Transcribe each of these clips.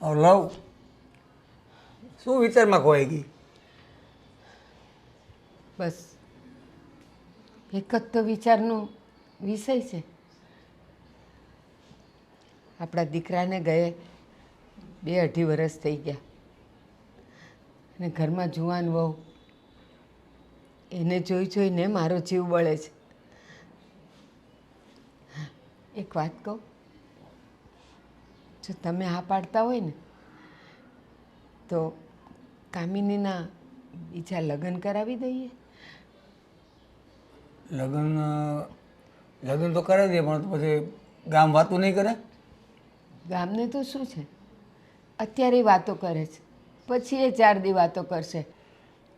લવ શું વિચારમાં ખોવાઈ ગઈ? બસ એક જ તો વિચારનો વિષય છે. આપણા દીકરાને ગયે 2-2.5 વર્ષ થઈ ગયા અને ઘરમાં જુવાન વહુ, એને જોઈ જોઈને મારો જીવ બળે છે. એક વાત કહું, જો તમે હા પાડતા હોય ને તો કામિનીના બીજા લગ્ન કરાવી દઈએ. લગ્ન લગ્ન તો કરાવી દે, પણ તો પછી ગામ વાતું નહીં કરે? ગામને તો શું છે, અત્યારે વાતો કરે છે, પછી એ 4 દી વાતો કરશે.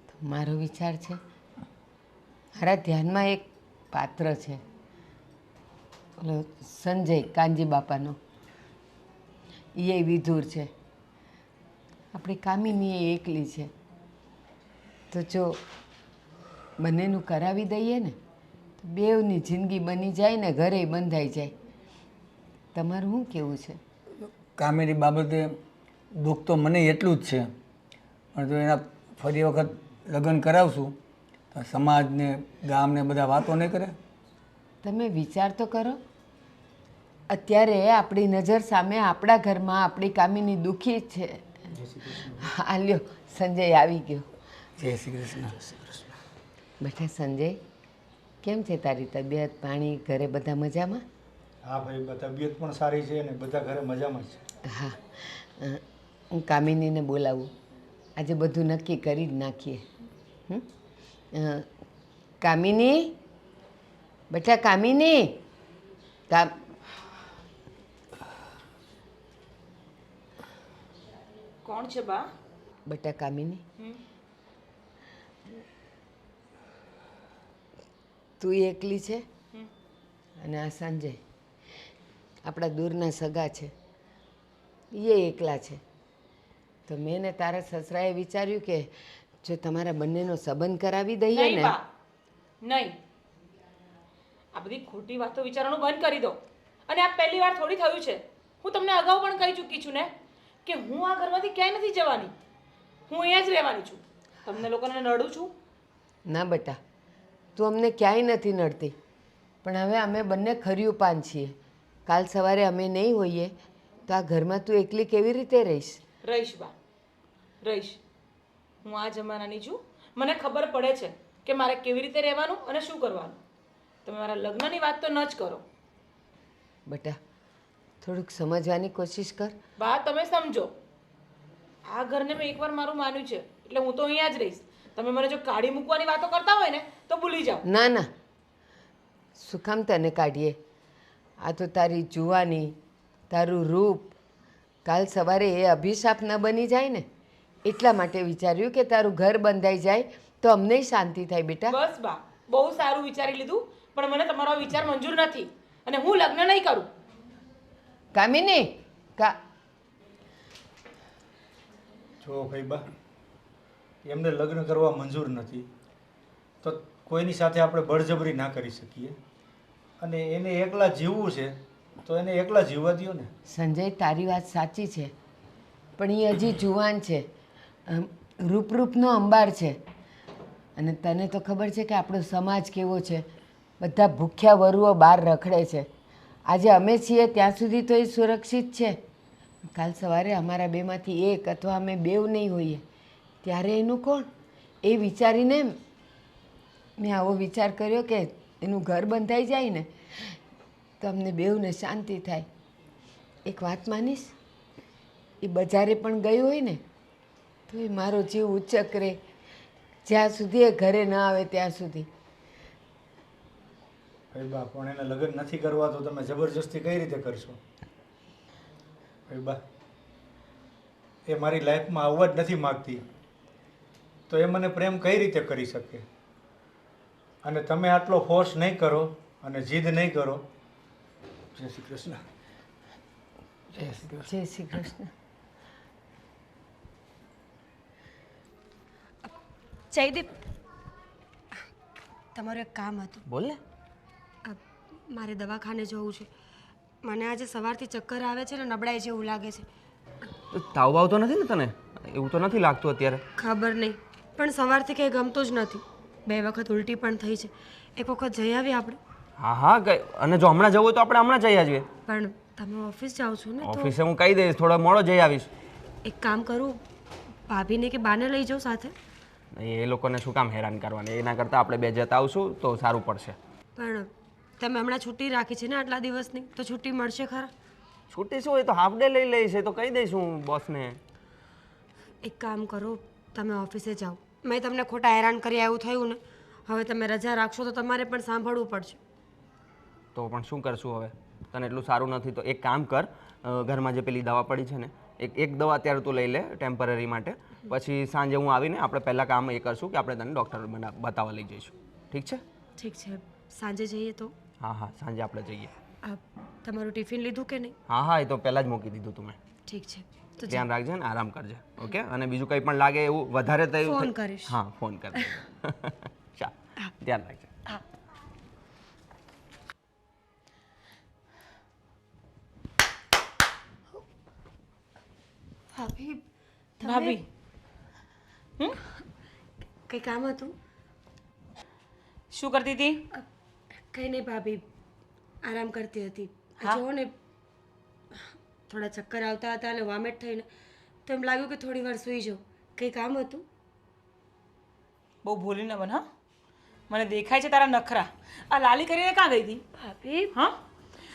તો મારો વિચાર છે, મારા ધ્યાનમાં એક પાત્ર છે, ઓલો સંજય કાનજી બાપાનો. એ વિધુર છે, આપણી કામિની એ એકલી છે. તો જો બંનેનું કરાવી દઈએ ને તો બેવની જિંદગી બની જાય ને ઘરે બંધાઈ જાય. તમારું શું કહેવું છે? કામેરી બાબતે દુઃખ તો મને એટલું જ છે, પણ જો એના ફરી વખત લગ્ન કરાવશું તો સમાજને ગામને બધા વાતો નહીં કરે? તમે વિચાર તો કરો, અત્યારે આપણી નજર સામે આપણા ઘરમાં આપણી કામિની દુઃખી છે. હા લ્યો, સંજય આવી ગયો. જય શ્રી કૃષ્ણ. બેટા સંજય, કેમ છે તારી તબિયત પાણી? ઘરે બધા મજામાં? હા ભાઈ, તબિયત પણ સારી છે ને બધા ઘરે મજામાં છે. હા, હું કામિનીને બોલાવું, આજે બધું નક્કી કરી જ નાખીએ. કામિની, બેટા કામિની, કોણ છે બા? બેટા કામિની, તું એકલી છે અને આ સંજય આપણા દૂરના સગા છે, એ એકલા છે. તો મેં ને તારા સસરાએ વિચાર્યું કે જો તમારા બંનેનો સંબંધ કરાવી દઈએ નહીં ને. બા, નહીં. આ બધી ખોટી વાતો વિચારવાનું બંધ કરી દો. અને આ પહેલી વાર થોડી થયું છે. હું તમને અગાઉ પણ કહી ચૂકી છું ને કે હું આ ઘરમાંથી ક્યાંય નથી જવાની. હું અહીંયા જ રહેવાની છું. તમને લોકોને નડું છું? ના બેટા, તું અમને ક્યાંય નથી નડતી, પણ હવે અમે બંને ખર્યું પાન છીએ. કાલ સવારે અમે નહીં હોઈએ તો આ ઘરમાં તું એકલી કેવી રીતે રહીશ? રહીશ બા, રહીશ. હું આ જમાનાની છું. મને ખબર પડે છે કે મારે કેવી રીતે રહેવાનું અને શું કરવાનું. તમે મારા લગ્નની વાત તો ન જ કરો. બેટા થોડુંક સમજવાની કોશિશ કર. બા તમે સમજો, આ ઘરને મેં એકવાર મારું માન્યું છે એટલે હું તો અહીંયા જ રહીશ. તમે મને જો કાઢી મૂકવાની વાતો કરતા હોય ને તો ભૂલી જાઓ. ના ના, શું કામ તને કાઢીએ? આ તો તારી જુવાની, તારું રૂપ કાલ સવારે એ અભિશાપ ન બની જાય ને એટલા માટે વિચાર્યું કે તારું ઘર બંધાઈ જાય તો અમને શાંતિ થાય. બેટા બસ બા, બહુ સારું વિચારી લીધું, પણ મને તમારો વિચાર મંજૂર નથી અને હું લગ્ન નહીં કરું. કામિની, જો ભાઈ બા, એમને લગ્ન કરવા મંજૂર નથી તો કોઈની સાથે આપણે બળજબરી ના કરી શકીએ. અને એને એકલા જીવવું છે તો એને એકલા જીવવા દો ને. સંજય તારી વાત સાચી છે, પણ એ હજી જુવાન છે, રૂપનો અંબાર છે. અને તને તો ખબર છે કે આપણો સમાજ કેવો છે, બધા ભૂખ્યા વરુઓ બહાર રખડે છે. આજે અમે છીએ ત્યાં સુધી તો એ સુરક્ષિત છે, કાલ સવારે અમારા બેમાંથી એક અથવા અમે બેવ નહીં હોઈએ ત્યારે એનું કોણ? એ વિચારીને મેં આવો વિચાર કર્યો કે એનું ઘર બંધાઈ જાય ને તો અમને બેવને શાંતિ થાય. એક વાત માનીશ, એ બજારે પણ ગયું હોય ને તો એ મારો જીવ ઉચ્ચક રહે જ્યાં સુધી એ ઘરે ન આવે ત્યાં સુધી. ભાઈ બા, પણ એને લગ્ન નથી કરવા તો તમે જબરજસ્તી કઈ રીતે કરશો? ભાઈ બા, એ મારી લાઈફમાં આવવા જ નથી માગતી તો એ મને પ્રેમ કઈ રીતે કરી શકે? અને તમે આટલો ફોર્સ નહીં કરો અને જીદ નહીં કરો. જય શ્રી કૃષ્ણ. જય શ્રી કૃષ્ણ. જયદીપ, તમારું એક કામ હતું. બોલ ને. મારે દવાખાને જવું છે. મને આજે સવારથી ચક્કર આવે છે ને નબળાઈ જેવું લાગે છે. તો તાવ બાવ તો નથી ને તને? એવું તો નથી લાગતું અત્યારે? ખબર નહીં પણ સવારથી કંઈ ગમતું જ નથી. 2 વખત ઉલટી પણ થઈ છે. એક વખત જઈ આવીએ આપણે. હા હા ગઈ. અને જો હમણાં જવું હોય તો આપણે હમણાં જઈ આવીએ. પણ તમે ઓફિસ જાઓ છો ને તો ઓફિસે હું કહી દઈશ, થોડો મોડો જઈ આવીશ. એક કામ કરું, ભાભીને કે બાને લઈ જાઉં સાથે. એ લોકોને શું કામ હેરાન કરવાના? એના કરતાં આપણે 2 જતા આવશું તો સારું પડશે. પણ તમે હમણાં છુટ્ટી રાખી છે ને આટલા દિવસની, તો છુટ્ટી મળશે ખરા? છૂટી શું હોય તો હાફ ડે લઈ લઈશ, એ તો કહી દઈશ હું બોસને. એક કામ કરો, તમે ઓફિસે જાઓ. મેં તમને ખોટા હેરાન કર્યા એવું થયું ને, હવે તમે રજા રાખશો તો તમારે પણ સાંભળવું પડશે. તો પણ શું કરશું હવે? તને એટલું સારું નથી તો એક કામ કર, ઘરમાં જે પેલી દવા પડી છે ને, એક દવા અત્યારે તું લઈ લે ટેમ્પરરી માટે. પછી સાંજે હું આવીને આપણે પહેલાં કામ એ કરશું કે આપણે તને ડૉક્ટર બતાવવા લઈ જઈશું. ઠીક છે? ઠીક છે, સાંજે જઈએ તો. હા હા, સાંજે આપણે જઈએ. તમારું ટિફિન લીધું કે નહીં? હા હા, એ તો પહેલાં જ મૂકી દીધું તું મેં. ઠીક છે તો ધ્યાન રાખજે ને આરામ કરજે. ઓકે? અને બીજું કંઈ પણ લાગે એવું વધારે થયું ફોન કરીશ. હા, ફોન કર. ચાલ, ધ્યાન રાખજે. ભાભી ભાભી કંઈ કામ હતું? શું કરતી હતી? કંઈ નહીં ભાભી, આરામ કરતી હતી. હા? જુઓ ને, થોડા ચક્કર આવતા હતા અને વોમિટ થઈને તો એમ લાગ્યું કે થોડી વાર સૂઈ જાઉં. કંઈ કામ હતું? બહુ ભૂલી ન બન. હા, મને દેખાય છે તારા નખરા. આ લાલી કરીને ક્યાં ગઈ હતી? ભાભી હા,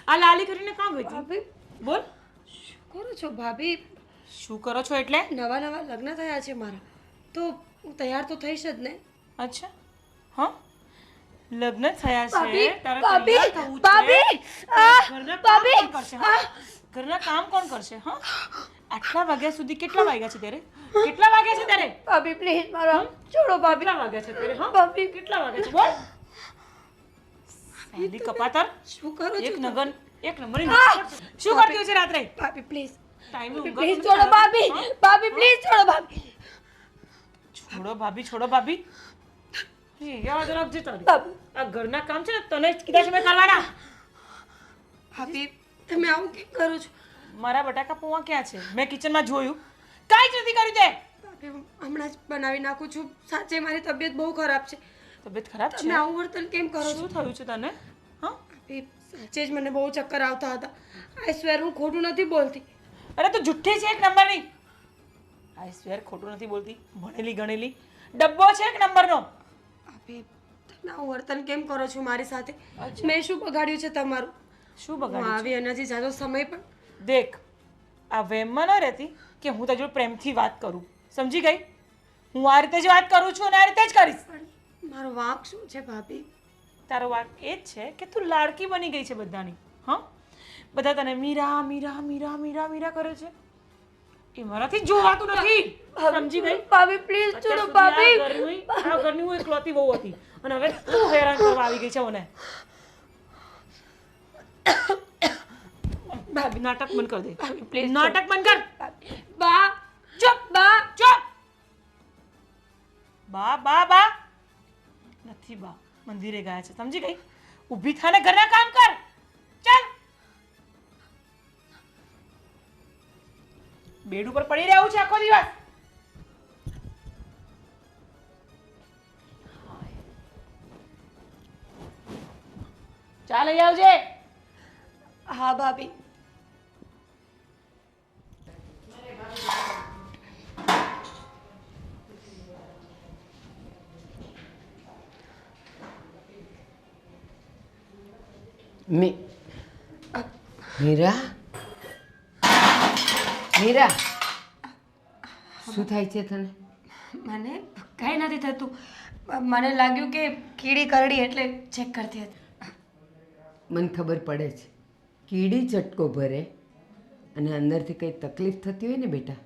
આ લાલી કરીને ક્યાં ગઈ હતી? ભાભી બોલ. શું કરો છો ભાભી? શું કરો છો એટલે? નવા નવા લગ્ન થયા છે મારા, તો હું તૈયાર તો થઈશ જ ને. અચ્છા, હા, લગ્ન થયા છે ભાભી, તારે ભાભી, તૈયાર થવું છે. ભાભી, ઘરના કામ ભાભી, કોણ કરશે? હા? ઘરના કામ કોણ કરશે? હા, આટલા વાગ્યા સુધી કેટલા વાગ્યા છે ત્યારે? કેટલા વાગ્યા છે ત્યારે? ભાભી પ્લીઝ મારો છોડો ભાભી. કેટલા વાગ્યા છે ત્યારે? હા, ભાભી કેટલા વાગ્યા છે? બોલ. સાલી કપાતર, શું કરો એક છો? નગન, એક નંબરની નગન. શું કરતી હોય છે રાત્રે? ભાભી પ્લીઝ, ટાઈમે ઊંઘ પ્લીઝ નથી છોડો આવતી? ભાભી, હા? ભાભી પ્લીઝ છોડો ભાભી. છોડો ભાભી, છોડો ભાભી. એ યાદ રાખજે તારી. ભાભી, આ ઘરના કામ છે ને તને જ કીધા છે મેં કરવાના. ભાભી તમે આવું કેમ કરો છો? મારા બટાકા પૌવા ક્યાં છે? મેં કિચનમાં જોયું, કાંઈ જ નથી કર્યું તે. ભાભી હું હમણાં જ બનાવી નાખું છું. સાચે મારી તબિયત બહુ ખરાબ છે. તબિયત ખરાબ છે? તમે આવું વર્તન કેમ કરો છો? શું થયું છે તને? હા, ભાભી સાચે જ મને બહુ ચક્કર આવતા હતા. આઈ સ્વેર હું ખોટું નથી બોલતી. અરે તું જુઠ્ઠી છે એક નંબરની. આઈ સ્વેર ખોટું નથી બોલતી. ભણેલી ગણેલી ડબ્બો છે એક નંબરનો. ભાભી તમે આવું વર્તન કેમ કરો છો મારી સાથે? મેં શું બગાડ્યું છે તમારું? શું હું બગાડ્યું? આવી અને હજી જાજો સમય પણ દેખ, આ વહેમમાં ન રહેતી કે હું તારી જોડે પ્રેમથી વાત કરું. સમજી ગઈ? હું આ રીતે જ વાત કરું છું અને આ રીતે જ કરીશ. પણ મારો વાંક શું છે ભાભી? તારો વાત એ જ છે કે તું લાડકી બની ગઈ છે બધાની. હા, બધા તને મીરા મીરા મીરા મીરા મીરા કરે છે. એ મારાથી જોવાતું નથી. સમજી ગઈ? ભાભી પ્લીઝ અત્યાર છોડો સુધી ભાભી. આ ઘરની હું એકલૌતી બહુ હતી અને હવે તું હેરાન કરવા આવી ગઈ છે મને. ભાભી નાટક બંધ કર દે. please, નાટક બંધ કર. બા ચૂપ બા ચૂપ. બા બા બા નથી. બા મંદિરે ગયા છે. સમજી ગઈ? ઊભી થાને ઘરના કામ કર. ચાલ. બેડ ઉપર પડી રહેવું છે આખો દિવસ. ચાલ અહીં આવજે. હા ભાભી. મીરા, મીરા, શું થાય છે તને? મને કાંઈ નથી થતું. મને લાગ્યું કે કીડી કરડી એટલે ચેક કરતી હતી. મને ખબર પડે છે, કીડી ચટકો ભરે અને અંદરથી કંઈ તકલીફ થતી હોય ને બેટા,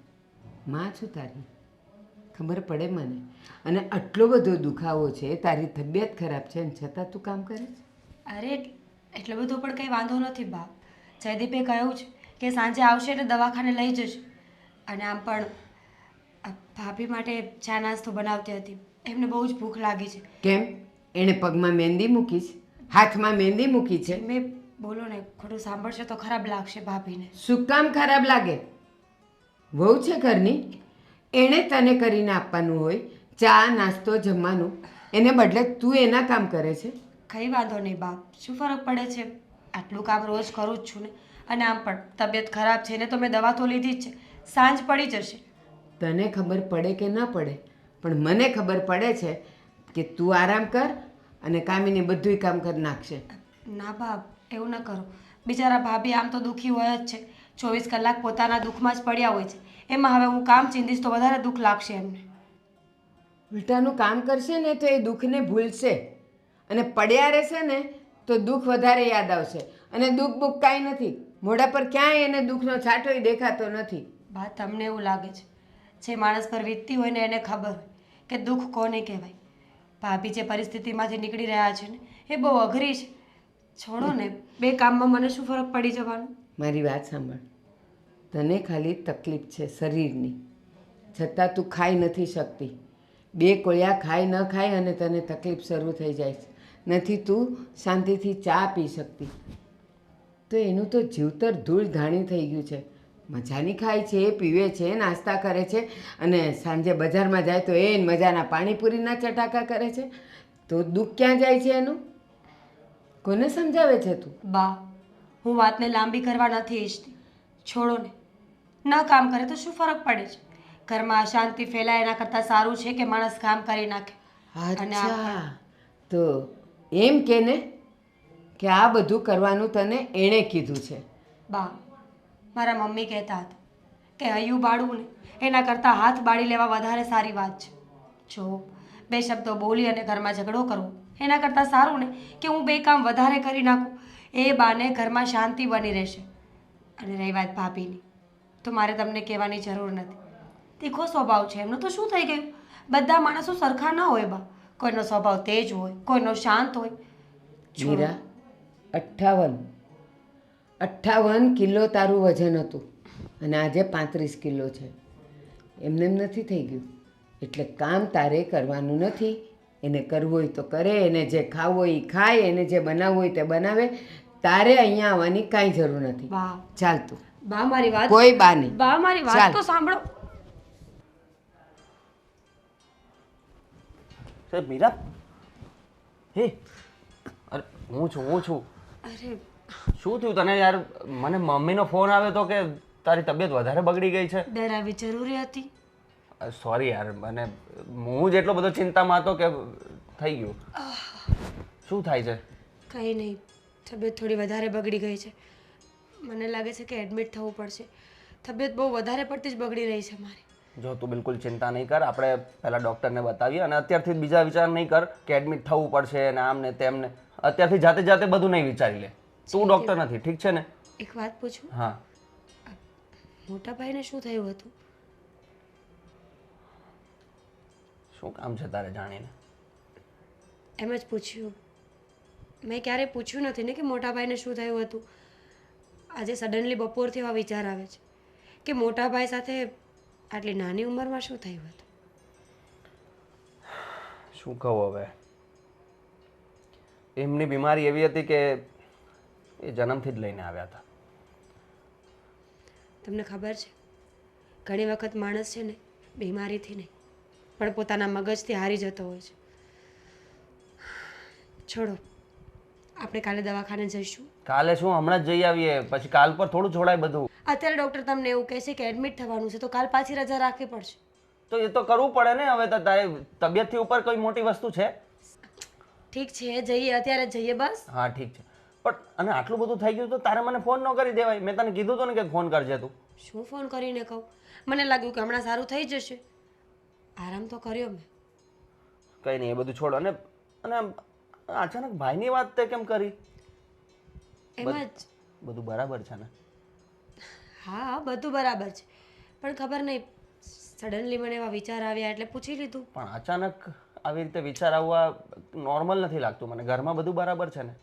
માં છું તારી, ખબર પડે મને. અને આટલો બધો દુખાવો છે, તારી તબિયત ખરાબ છે અને છતાં તું કામ કરે છે. અરે એટલો બધો પણ કંઈ વાંધો નથી બા. જયદીપે કહ્યું છે કે સાંજે આવશે એટલે દવાખાને લઈ જશે. અને આમ પણ ભાભી માટે ચા નાસ્તો બનાવતી હતી. એમને બહુ જ ભૂખ લાગી છે. કેમ? એણે પગમાં મહેંદી મૂકી છે, હાથમાં મહેંદી મૂકી છે? મેં બોલો ને, ખોટું સાંભળશે તો ખરાબ લાગશે ભાભીને. શું કામ ખરાબ લાગે? વહુ છે ઘરની, એણે તને કરીને આપવાનું હોય ચા નાસ્તો જમવાનું, એને બદલે તું એના કામ કરે છે. કંઈ વાંધો નહીં બાપ, શું ફરક પડે છે? આટલું કામ રોજ કરું જ છું ને. અને આમ પણ તબિયત ખરાબ છે ને તો મેં દવા તો લીધી જ છે, સાંજ પડી જશે. તને ખબર પડે કે ન પડે, પણ મને ખબર પડે છે કે તું આરામ કર અને કામીને બધુંય કામ કરી નાખશે. ના બાપ, એવું ન કરો. બિચારા ભાભી આમ તો દુઃખી હોય જ છે, 24 કલાક પોતાના દુઃખમાં જ પડ્યા હોય છે. એમાં હવે હું કામ ચીંધીશ તો વધારે દુઃખ લાગશે એમને. ઉલટાનું કામ કરશે ને તો એ દુઃખને ભૂલશે, અને પડ્યા રહેશે ને તો દુઃખ વધારે યાદ આવશે. અને દુઃખ બુઃખ કાંઈ નથી, મોઢા પર ક્યાંય એને દુઃખનો છાંટોય દેખાતો નથી. બા, તમને એવું લાગે છે? જે માણસ પર વીતતી હોય ને એને ખબર હોય કે દુઃખ કોને કહેવાય. ભાભી જે પરિસ્થિતિમાંથી નીકળી રહ્યા છે ને એ બહુ અઘરી છે. છોડો ને, બે કામમાં મને શું ફરક પડી જવાનો? મારી વાત સાંભળ, તને ખાલી તકલીફ છે શરીરની, છતાં તું ખાઈ નથી શકતી. 2 કોળિયા ખાઈ ન ખાય અને તને તકલીફ શરૂ થઈ જાય છે. નથી તું શાંતિથી ચા પી શકતી, તો એનું તો જીવતર ધૂળ ધાણી થઈ ગયું છે. મજાની ખાય છે, પીવે છે, નાસ્તા કરે છે, અને સાંજે બજારમાં જાય તો એ મજાના પાણીપુરીના ચટાકા કરે છે. તો દુઃખ ક્યાં જાય છે એનું? કોને સમજાવે છે તું? બા, હું વાતને લાંબી કરવા નથી ઈચ્છતી. છોડો ને, ન કામ કરે તો શું ફરક પડે છે? ઘરમાં અશાંતિ ફેલાય એના કરતાં સારું છે કે માણસ કામ કરી નાખે. અને અચ્છા, તો એમ કે ને કે આ બધું કરવાનું તને એણે કીધું છે. બા, મારા મમ્મી કહેતા હતા કે હૈયું બાળવું ને એના કરતાં હાથ બાળી લેવા વધારે સારી વાત છે. જો 2 શબ્દો બોલી અને ઘરમાં ઝઘડો કરવો એના કરતાં સારું ને કે હું 2 કામ વધારે કરી નાખું. એ બાને ઘરમાં શાંતિ બની રહેશે. અને રહી વાત ભાભીની, તો મારે તમને કહેવાની જરૂર નથી. તીખો સ્વભાવ છે એમનો, તો શું થઈ ગયું? બધા માણસો સરખા ન હોય બા. કોઈનો સ્વભાવ તેજ હોય, કોઈનો શાંત હોય. મીરા, 58 કિલો તારું વજન હતું અને આજે 35 કિલો છે. એમને એમ નથી થઈ ગયું. એટલે કામ તારે કરવાનું નથી. એને કરવું હોય તો કરે, એને જે ખાવું હોય એ ખાય, એને જે બનાવવું હોય તે બનાવે. તારે અહીંયા આવવાની કાંઈ જરૂર નથી. બા, ચાલ તું. બા મારી વાત, કોઈ બા નહીં. બા મારી ચાલ. વાત તો સાંભળો. સાહેબ મીરા, હે, અરે હું છું. અરે શું થયું તને યાર? મને મમ્મીનો ફોન આવ્યો તો કે તારી તબિયત વધારે બગડી ગઈ છે. ડરાવી જરૂરી હતી. સોરી યાર, મને હું જ એટલો બધો ચિંતામાં હતો કે થઈ ગયું. શું થાય છે? કંઈ નહીં, તબિયત થોડી વધારે બગડી ગઈ છે. મને લાગે છે કે એડમિટ થવું પડશે. તબિયત બહુ વધારે પડતી જ બગડી રહી છે મારી. જો તું બિલકુલ ચિંતા નહીં કર, આપણે પહેલાં ડૉક્ટરને બતાવીએ અને અત્યારથી જ બીજા વિચાર નહીં કર કે એડમિટ થવું પડશે ને આમ ને તેમ ને. અત્યારથી જાતે બધું નહીં વિચારી લે. તું ડૉક્ટર નથી, ઠીક છે ને? એક વાત પૂછું? હા. મોટા ભાઈને શું થયું હતું? શું કામ છે તારે જાણીને? એમ જ પૂછ્યું. મેં ક્યારેય પૂછ્યું નથી ને કે મોટા ભાઈને શું થયું હતું. આજે સડનલી બપોરથી એવા વિચાર આવે છે કે મોટા ભાઈ સાથે આટલી નાની ઉંમરમાં શું થયું હતું. શું કહું હવે? એમની બીમારી એવી હતી કે એ જન્મથી જ લઈને આવ્યા હતા. તમને ખબર છે, ઘણી વખત માણસ છે ને બીમારીથી નહીં પણ પોતાના મગજથી હારી જતો હોય છે. છોડો, આપણે કાલે દવાખાને જઈશું. કાલે શું, હમણાં જ જઈ આવીએ, પછી કાલ પર થોડું છોડાય બધું. અત્યારે ડૉક્ટર તમને એવું કહે છે કે એડમિટ થવાનું છે, તો કાલ પાછી રજા રાખવી પડશે. તો એ તો કરવું પડે ને. હવે તો તારી તબિયતથી ઉપર કોઈ મોટી વસ્તુ છે? ઠીક છે, જઈએ, અત્યારે જ જઈએ બસ. હા ઠીક છે, પણ અને આટલું બધું થઈ ગયું તો તારે મને ફોન ન કરી દેવાય? મેં તને કીધું હતું ને કે ફોન કરજે તું. શું ફોન કરીને કહું? મને લાગ્યું કે હમણાં સારું થઈ જશે. આરામ તો કર્યો મેં. કંઈ નહીં, એ બધું છોડ. અને અચાનક ભાઈની વાત તે કેમ કરી? એમ જ. બધું બરાબર છે ને? હા, બધું બરાબર છે, પણ ખબર નહીં સડનલી મને એવા વિચાર આવ્યા એટલે પૂછી લીધું. પણ અચાનક આવી રીતે વિચાર આવવા નોર્મલ નથી લાગતું મને. ઘરમાં બધું બરાબર છે ને?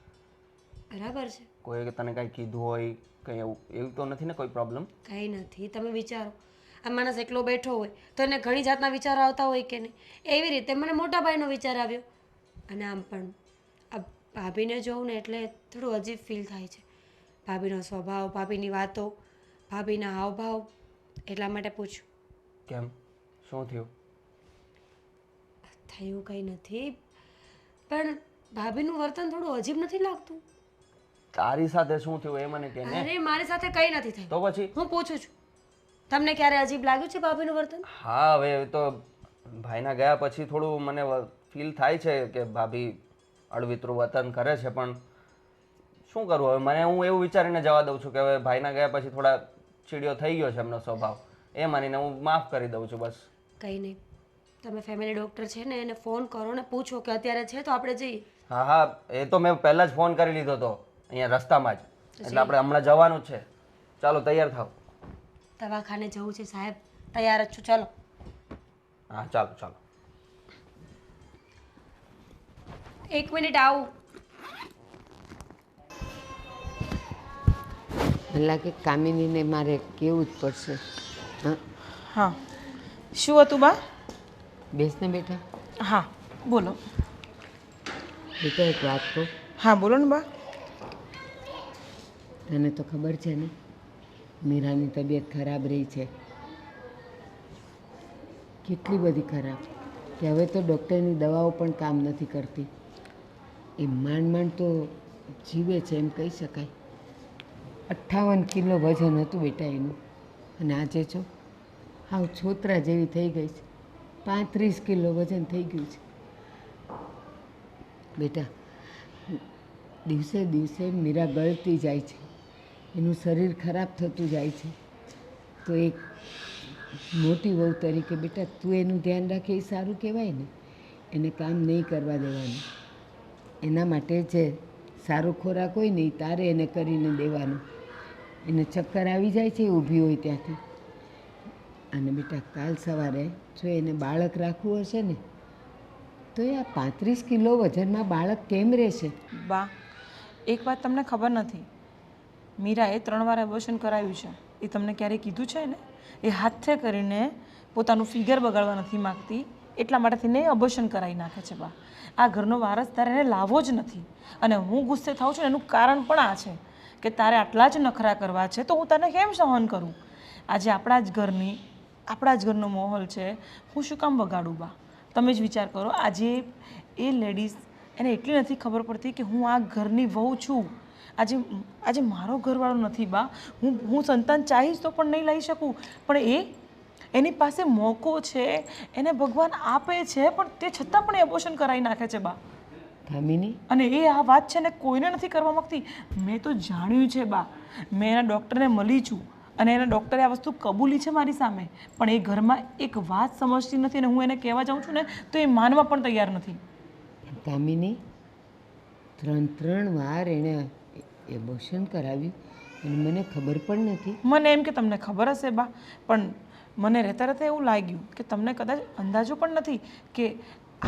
બરાબર છે, કોઈ તને કંઈ કીધું હોય કંઈ એવું તો નથી ને? કોઈ પ્રોબ્લેમ? કંઈ નથી. તમે વિચારો, આ માણસ એકલો બેઠો હોય તો એને ઘણી જાતના વિચારો આવતા હોય કે નહીં. એવી રીતે મને મોટા ભાઈનો વિચાર આવ્યો. અને આમ પણ આ ભાભીને જોઉં ને એટલે થોડું અજીબ ફીલ થાય છે. ભાભીનો સ્વભાવ, ભાભીની વાતો, ભાભીના હાવભાવ એટલા માટે પૂછ્યું. કેમ શું થયું? થયું કંઈ નથી, પણ ભાભીનું વર્તન થોડું અજીબ નથી લાગતું? તારી સાથે શું થયું એ મને કે ને. અરે મારી સાથે કંઈ નથી થયું. તો પછી હું પૂછું છું, તમને ક્યારે અજીબ લાગ્યું છે ભાભીનું વર્તન? હા, હવે તો ભાઈના ગયા પછી થોડું મને ફીલ થાય છે કે ભાભી અળવિતરું વર્તન કરે છે, પણ શું કરવું હવે. મને હું એવું વિચારીને જવા દઉં છું કે હવે ભાઈના ગયા પછી થોડા ચીડિયો થઈ ગયો છે એમનો સ્વભાવ, એ માનીને હું માફ કરી દઉં છું બસ. કંઈ નહીં, તમે ફેમિલી ડૉક્ટર છે ને એને ફોન કરો ને પૂછો કે અત્યારે છે તો આપણે જઈએ. હા હા, એ તો મેં પહેલાં જ ફોન કરી લીધો હતો અહીંયા રસ્તામાં જ, એટલે આપણે હમણાં જવાનું જ છે. ચાલો તૈયાર થાવ. દવાખાને જવું છે સાહેબ, તૈયાર જ છું, ચાલો. હા ચાલો ચાલો. 1 મિનિટ આવું. લાગે કામિનીને મારે કેવું જ પડશે. હા, હા, શું હતું બા? બેસ ને બેટા. હા બોલો. બેટા એક વાત કહું, હા બોલો ને બા. તને તો ખબર છે ને મીરાની તબિયત ખરાબ રહી છે, કેટલી બધી ખરાબ કે હવે તો ડૉક્ટરની દવાઓ પણ કામ નથી કરતી. એ માંડ માંડ તો જીવે છે એમ કહી શકાય. 58 કિલો વજન હતું બેટા એનું, અને આજે જો હાવ છોતરા જેવી થઈ ગઈ છે. 35 કિલો વજન થઈ ગયું છે બેટા. દિવસે દિવસે મીરા ગળતી જાય છે, એનું શરીર ખરાબ થતું જાય છે. તો એક મોટી વહુ તરીકે બેટા તું એનું ધ્યાન રાખે એ સારું કહેવાય ને. એને કામ નહીં કરવા દેવાનું, એના માટે જે સારો ખોરાક હોય ને એ તારે એને કરીને દેવાનું. એને ચક્કર આવી જાય છે ઊભી હોય ત્યાંથી. અને બેટા કાલ સવારે જો એને બાળક રાખવું હશે ને તો એ આ 35 કિલો વજનમાં બાળક કેમ રહેશે? બા, એક વાત તમને ખબર નથી, મીરાએ 3 વાર એબોર્શન કરાવ્યું છે. એ તમને ક્યારેય કીધું છે ને? એ હાથે કરીને પોતાનું ફિગર બગાડવા નથી માગતી, એટલા માટેથીને એબોર્શન કરાવી નાખે છે. બા, આ ઘરનો વારસદાર એને લાવવો જ નથી. અને હું ગુસ્સે થાઉં છું એનું કારણ પણ આ છે કે તારે આટલા જ નખરા કરવા છે તો હું તને કેમ સહન કરું? આજે આપણા જ ઘરનો માહોલ છે, હું શું કામ બગાડું? બા, તમે જ વિચાર કરો. આજે એ લેડીઝ એને એટલી નથી ખબર પડતી કે હું આ ઘરની વહુ છું. આજે મારો ઘરવાળો નથી બા, હું સંતાન ચાહીશ તો પણ નહીં લઈ શકું, પણ એની પાસે મોકો છે, એને ભગવાન આપે છે, પણ તે છતાં પણ એબોર્શન કરાવી નાખે છે. બા, કામિની, અને એ આ વાત છે ને કોઈને નથી કરવા માંગતી. મેં તો જાણ્યું છે બા, મેં એના ડૉક્ટરને મળી છું અને એના ડૉક્ટરે આ વસ્તુ કબૂલી છે મારી સામે, પણ એ ઘરમાં એક વાત સમજતી નથી અને હું એને કહેવા જાઉં છું ને તો એ માનવા પણ તૈયાર નથી. કામિની, 3 વાર એણે એબોર્શન કરાવ્યું અને મને ખબર પણ નથી. મને એમ કે તમને ખબર હશે બા, પણ મને રહેતા રહેતા એવું લાગ્યું કે તમને કદાચ અંદાજો પણ નથી કે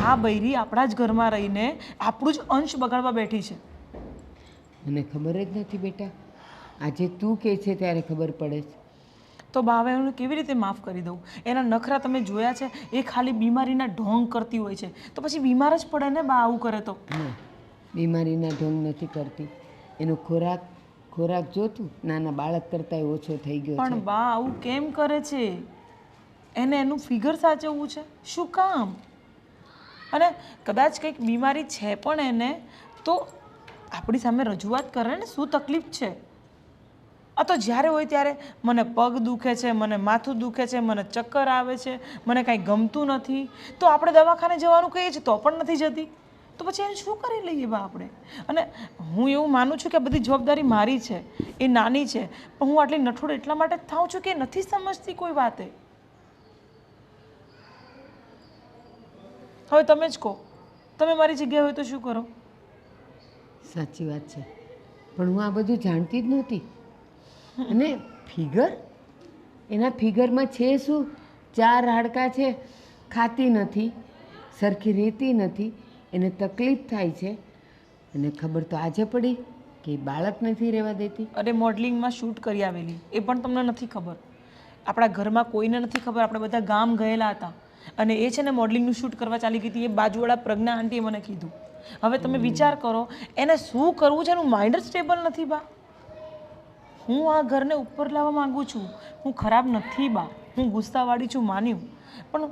આ બૈરી આપણા જ ઘરમાં રહીને આપણું જ અંશ બગાડવા બેઠી છે. મને ખબર જ નથી બેટા, આજે તું કહે છે ત્યારે ખબર પડે છે. તો બા, હવે હું કેવી રીતે માફ કરી દઉં? એના નખરા તમે જોયા છે, એ ખાલી બીમારીના ઢોંગ કરતી હોય છે, તો પછી બીમાર જ પડે ને બા આવું કરે તો. ના, બીમારીના ઢોંગ નથી કરતી. એનો ખોરાક જોતું નાના બાળક કરતાં ઓછો થઈ ગયો પણ છે. બા આવું કેમ કરે છે? એને એનું ફિગર સાચવવું છે, શું કામ? અને કદાચ કંઈક બીમારી છે પણ એને, તો આપણી સામે રજૂઆત કરે ને શું તકલીફ છે. આ તો જ્યારે હોય ત્યારે મને પગ દુખે છે, મને માથું દુખે છે, મને ચક્કર આવે છે, મને કાંઈ ગમતું નથી, તો આપણે દવાખાને જવાનું કહીએ છીએ તો પણ નથી જતી. તો પછી એને શું કરી લઈએ બા આપણે? અને હું એવું માનું છું કે બધી જવાબદારી મારી છે, એ નાની છે, પણ હું આટલી નઠોડ એટલા માટે જ થાઉં છું કે નથી સમજતી કોઈ વાતે. હવે તમે જ કહો, તમે મારી જગ્યાએ હોય તો શું કરો? સાચી વાત છે, પણ હું આ બધું જાણતી જ નહોતી. અને એના ફિગરમાં છે શું? 4 હાડકાં છે, ખાતી નથી, સરખી રહેતી નથી, એને તકલીફ થાય છે. અને ખબર તો આજે પડી કે બાળક નથી રહેવા દેતી. અરે મોડલિંગમાં શૂટ કરી આવેલી, એ પણ તમને નથી ખબર. આપણા ઘરમાં કોઈને નથી ખબર, આપણે બધા ગામ ગયેલા હતા અને એ છે ને મોડલિંગનું શૂટ કરવા ચાલી ગઈ હતી. એ બાજુવાળા પ્રજ્ઞા આંટીએ મને કીધું. હવે તમે વિચાર કરો, એને શું કરવું છે એનું માઇન્ડ જ સ્ટેબલ નથી બા. હું આ ઘરને ઉપર લાવવા માંગુ છું. હું ખરાબ નથી બા, હું ગુસ્સાવાળી છું માન્યું, પણ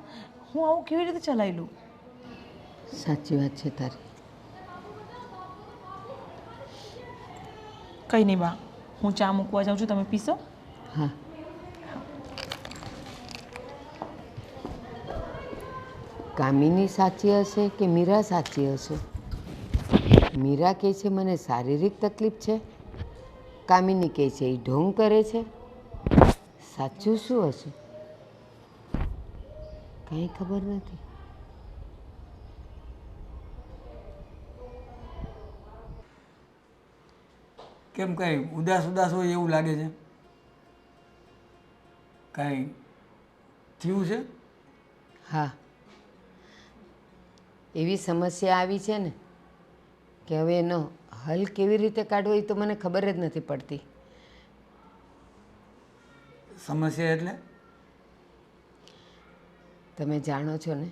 હું આવું કેવી રીતે ચલાવી લઉં? સાચી વાત છે તારી. કંઈ નહીં બા, હું ચા મૂકવા જાઉં છું, તમે પીશો? હા. કામિની સાચી હશે કે મીરા સાચી હશે? મીરા કહે છે મને શારીરિક તકલીફ છે, કામિની કહે છે એ ઢોંગ કરે છે. સાચું શું હશે કાંઈ ખબર નથી. કેમ કાંઈ ઉદાસ ઉદાસ હોય એવું લાગે છે? કાંઈ થયું છે? હા, એવી સમસ્યા આવી છે ને કે હવે એનો હલ કેવી રીતે કાઢવો એ તો મને ખબર જ નથી પડતી. સમસ્યા એટલે? તમે જાણો છો ને,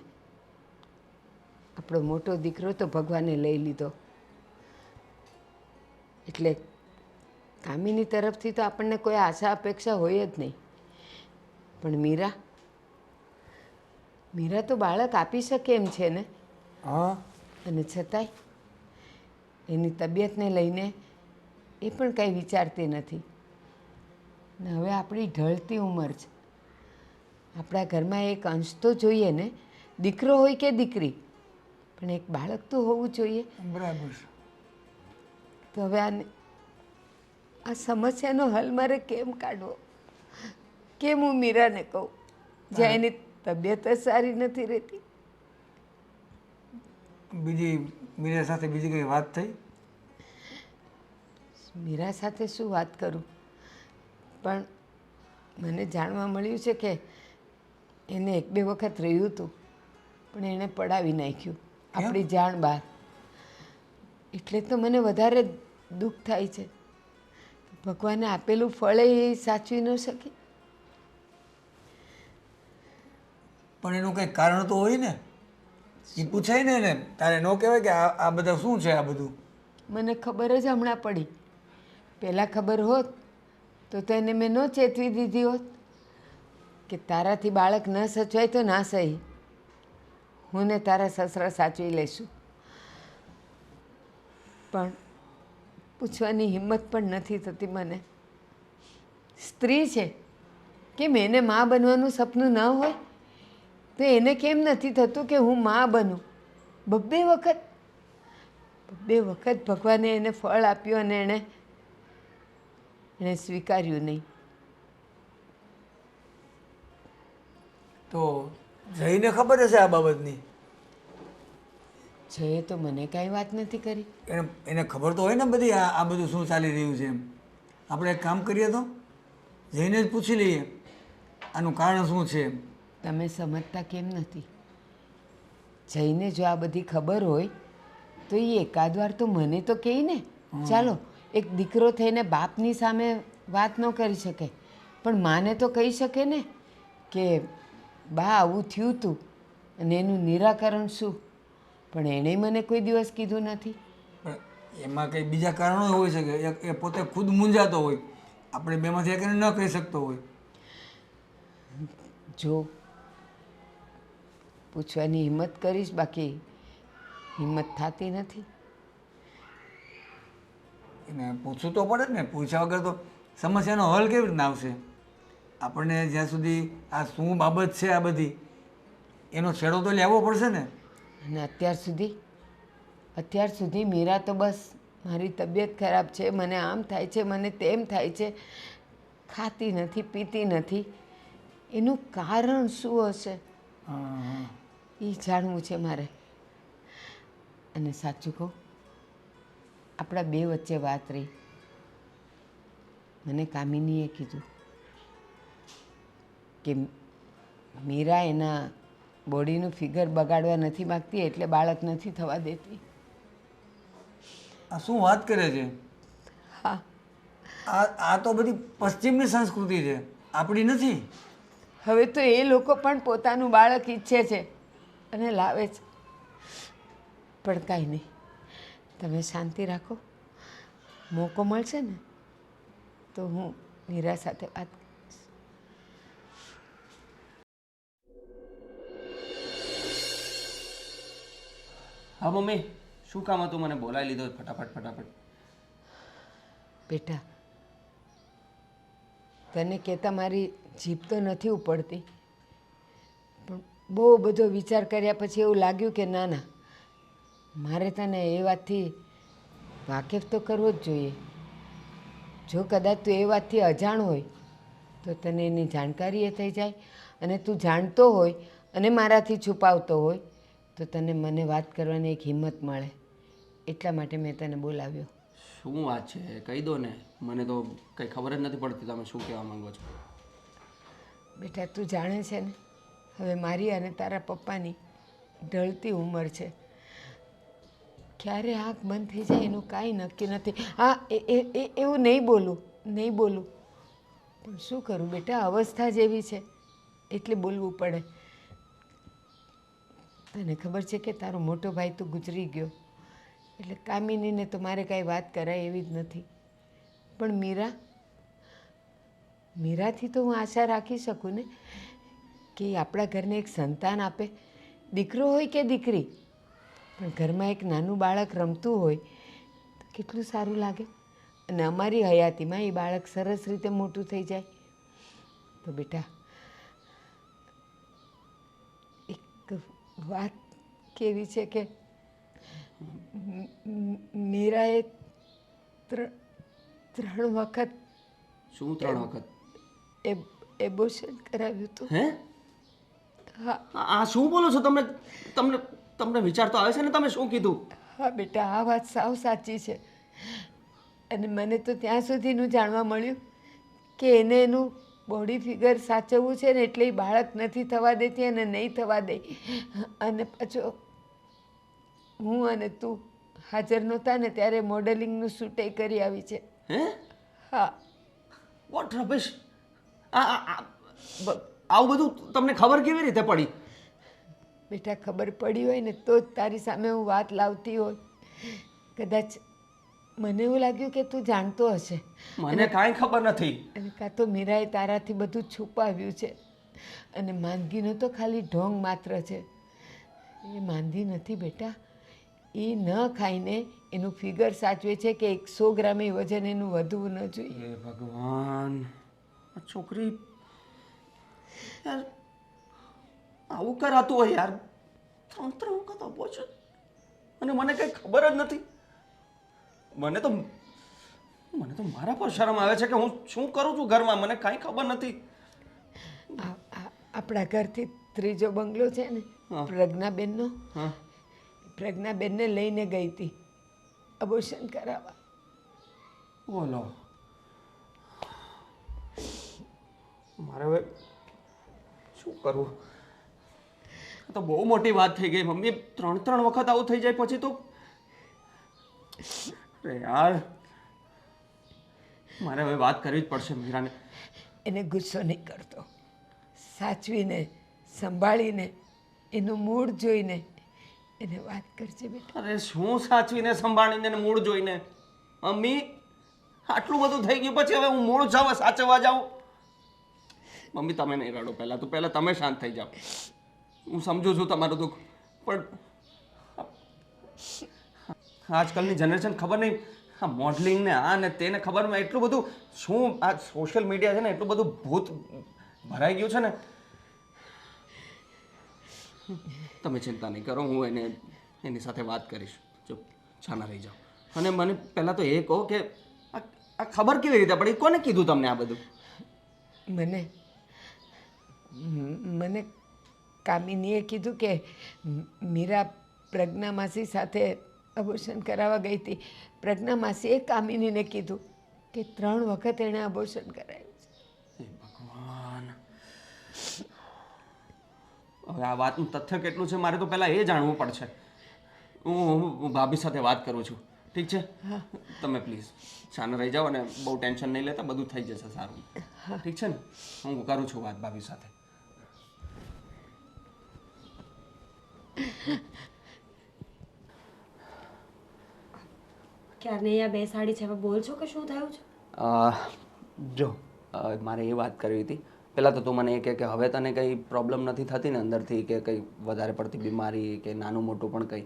આપણો મોટો દીકરો તો ભગવાને લઈ લીધો, એટલે કામિની તરફથી તો આપણને કોઈ આશા અપેક્ષા હોય જ નહીં. પણ મીરા તો બાળક આપી શકે એમ છે ને, હા. અને છતાંય એની તબિયતને લઈને એ પણ કાંઈ વિચારતી નથી. ને હવે આપણી ઢળતી ઉંમર છે, આપણા ઘરમાં એક અંશ તો જોઈએ ને, દીકરો હોય કે દીકરી, પણ એક બાળક તો હોવું જોઈએ. બરાબર છે. તો હવે આ સમસ્યાનો હલ મારે કેમ કાઢવો? કેમ હું મીરાને કહું જ્યાં એની તબિયત જ સારી નથી રહેતી? બીજી મીરા સાથે બીજી કંઈ વાત થઈ? મીરા સાથે શું વાત કરું, પણ મને જાણવા મળ્યું છે કે એને 1-2 વખત રહ્યું હતું, પણ એણે પડાવી નાખ્યું આપણી જાણ બહાર. એટલે તો મને વધારે દુઃખ થાય છે. ભગવાને આપેલું ફળ એ સાચવી ન શકી. પણ એનું કંઈક કારણ તો હોય ને, એ પૂછાય ને એને. તારે ન કહેવાય કે આ બધા શું છે? આ બધું મને ખબર જ હમણાં પડી. પહેલાં ખબર હોત તો એને મેં ન ચેતવી દીધી હોત કે તારાથી બાળક ન સચવાય તો ના સહી, હું ને તારા સસરા સાચવી લઈશું. પણ પૂછવાની હિંમત પણ નથી થતી મને. સ્ત્રી છે, કેમ એને મા બનવાનું સપનું ન હોય? તો એને કેમ નથી થતું કે હું મા બનું? બબ્બે વખત ભગવાને એને ફળ આપ્યું અને એણે સ્વીકાર્યું નહીં. તો જઈને ખબર હશે આ બાબતની. જયે તો મને કાંઈ વાત નથી કરી. એને ખબર તો હોય ને બધી આ બધું શું ચાલી રહ્યું છે એમ. આપણે એક કામ કરીએ તો જઈને જ પૂછી લઈએ આનું કારણ શું છે એમ. તમે સમજતા કેમ નથી? જઈને જો આ બધી ખબર હોય તો એ એકાદ વાર તો મને તો કહે ને. ચાલો, એક દીકરો થઈને બાપની સામે વાત ન કરી શકે, પણ માને તો કહી શકે ને કે બા આવું થયું હતું અને એનું નિરાકરણ શું. પણ એણે મને કોઈ દિવસ કીધું નથી. પણ એમાં કંઈ બીજા કારણો હોઈ શકે. એ પોતે ખુદ મૂંઝાતો હોય, આપણે બેમાંથી એકને ન કહી શકતો હોય. જો પૂછવાની હિંમત કરીશ, બાકી હિંમત થતી નથી. એને પૂછવું તો પડે ને. પૂછ્યા વગર તો સમસ્યાનો હલ કેવી રીતના આવશે? આપણને જ્યાં સુધી આ શું બાબત છે આ બધી એનો છેડો તો લેવો પડશે ને. અને અત્યાર સુધી મીરા તો બસ મારી તબિયત ખરાબ છે, મને આમ થાય છે, મને તેમ થાય છે, ખાતી નથી, પીતી નથી. એનું કારણ શું હશે એ જાણવું છે મારે. અને સાચું કહું, આપણા 2 વચ્ચે વાત રહી. મને કામિનીએ કીધું કે મીરા એના બોડીનું ફિગર બગાડવા નથી માગતી, એટલે બાળક નથી થવા દેતી. આ શું વાત કરે છે? હા, આ તો બધી પશ્ચિમની સંસ્કૃતિ છે, આપણી નથી. હવે તો એ લોકો પણ પોતાનું બાળક ઈચ્છે છે અને લાવે છે. પણ કાંઈ નહીં, તમે શાંતિ રાખો. મોકો મળશે ને તો હું મીરા સાથે વાત કરીશ. હા મમ્મી, શું કામ હતું? મને બોલાવી લીધો ફટાફટ. બેટા, તને કહેતા મારી જીભ તો નથી ઉપડતી, પણ બહુ બધો વિચાર કર્યા પછી એવું લાગ્યું કે ના ના, મારે તને એ વાતથી વાકેફ તો કરવો જ જોઈએ. જો કદાચ તું એ વાતથી અજાણ હોય તો તને એની જાણકારી એ થઈ જાય, અને તું જાણતો હોય અને મારાથી છુપાવતો હોય તો તને મને વાત કરવાની એક હિંમત મળે. એટલા માટે મેં તને બોલાવ્યો. શું વાત છે? કહી દો ને, મને તો કંઈ ખબર જ નથી પડતી તમે શું કહેવા માંગો છો. બેટા, તું જાણે છે ને, હવે મારી અને તારા પપ્પાની ઢળતી ઉંમર છે. ક્યારે આંખ બંધ થઈ જાય એનું કાંઈ નક્કી નથી. હા, એવું નહીં બોલું, પણ શું કરું બેટા, અવસ્થા જેવી છે એટલે બોલવું પડે. તને ખબર છે કે તારો મોટો ભાઈ તો ગુજરી ગયો, એટલે કામિનીને તો મારે કાંઈ વાત કરાય એવી જ નથી. પણ મીરાથી તો હું આશા રાખી શકું ને કે એ આપણા ઘરને એક સંતાન આપે, દીકરો હોય કે દીકરી, પણ ઘરમાં એક નાનું બાળક રમતું હોય તો કેટલું સારું લાગે. અને અમારી હયાતીમાં એ બાળક સરસ રીતે મોટું થઈ જાય. તો બેટા, એક વાત કેવી છે કે મીરાએ 3 વખત શું 3 વખત? એબોર્શન કરાવ્યું હતું. હે? હા આ શું બોલો છો તમે? તમને વિચાર તો આવે છે ને? તમે શું કીધું? હા બેટા, આ વાત સાવ સાચી છે. અને મને તો ત્યાં સુધીનું જાણવા મળ્યું કે એને એનું બોડી ફિગર સાચવવું છે ને એટલે એ બાળક નથી થવા દેતી અને નહીં થવા દે. અને પાછો હું અને તું હાજર નહોતા ને ત્યારે મોડેલિંગનું શૂટ એ કરી આવી છે. હે? હા. What rubbish! આવું બધું તમને ખબર કેવી રીતે પડી? બેટા, ખબર પડી હોય ને તો જ તારી સામે હું વાત લાવતી હોય. કદાચ મને એવું લાગ્યું કે તું જાણતો હશે. મને કાંઈ ખબર નથી. અને કાં તો મીરાએ તારાથી બધું છુપાવ્યું છે. અને માંદગીનો તો ખાલી ઢોંગ માત્ર છે. એ માંદી નથી બેટા, એ ન ખાઈને એનું ફિગર સાચવે છે કે 100 ગ્રામે વજન એનું વધવું ન જોઈએ. હે ભગવાન! આ છોકરી યાર આવું કરાતું હોય યાર. 3 વખત અબોર્શન અને મને કંઈ ખબર જ નથી. મને તો મારા પર શરમ આવે છે કે હું શું કરું છું ઘરમાં. મને કાંઈ ખબર નથી. આપણા ઘરથી ત્રીજો બંગલો છે ને, હા. પ્રજ્ઞાબેનનો, હા, પ્રજ્ઞાબેનને લઈને ગઈ હતી અબોર્શન કરાવવા. બોલો. મારે હવે શું કરવું? આ તો બહુ મોટી વાત થઈ ગઈ મમ્મી. 3 વખત આવું થઈ જાય પછી તો અરે યાર, મારે હવે વાત કરવી જ પડશે મીરાને. એને ગુસ્સો નહીં કરતો, સાચવીને સંભાળીને એનું મૂળ જોઈને એને વાત કરજે બેટા. અરે શું સાચવીને સંભાળીને ને મૂળ જોઈને? મમ્મી, આટલું બધું થઈ ગયું પછી હવે હું મૂળ સાચવવા જાઉં? મમ્મી તમે નહીં રડો, પહેલાં તમે શાંત થઈ જાઓ. હું સમજુ છું તમારું દુઃખ, પણ આજકાલની જનરેશન ખબર નહીં, આ મોડલિંગ ને આ ને તેને ખબર નહીં એટલું બધું શું આ સોશિયલ મીડિયા છે ને એટલું બધું ભૂત ભરાઈ ગયું છે ને. તમે ચિંતા નહીં કરો, હું એની સાથે વાત કરીશ. જો છાના રહી જાઓ. અને મને પહેલાં તો એ કહો કે આ ખબર કેવી રીતે પડી? કોને કીધું તમને આ બધું? મને કામિનીએ કીધું કે મીરા પ્રજ્ઞા માસી સાથે અબોર્શન કરાવવા ગઈ હતી. પ્રજ્ઞા માસીએ કામિનીને કીધું કે 3 વખત એણે અબોર્શન કરાવ્યું છે. હે ભગવાન! હવે આ વાતનું તથ્ય કેટલું છે મારે તો પહેલાં એ જાણવું પડશે. હું ભાભી સાથે વાત કરું છું, ઠીક છે? તમે પ્લીઝ શાંત રહી જાઓ અને બહુ ટેન્શન નહીં લેતા, બધું થઈ જશે સારું, ઠીક છે ને? હું કરું છું વાત ભાભી સાથે. ક્યારની અહીંયા બેસાડી છે, હવે બોલ છો કે શું થયું છે? જો મારે એ વાત કરવી હતી. પહેલાં તો તું મને એ કહે કે હવે તને કંઈ પ્રોબ્લેમ નથી થતી ને અંદરથી કે કંઈ વધારે પડતી બીમારી કે નાનું મોટું પણ કંઈ?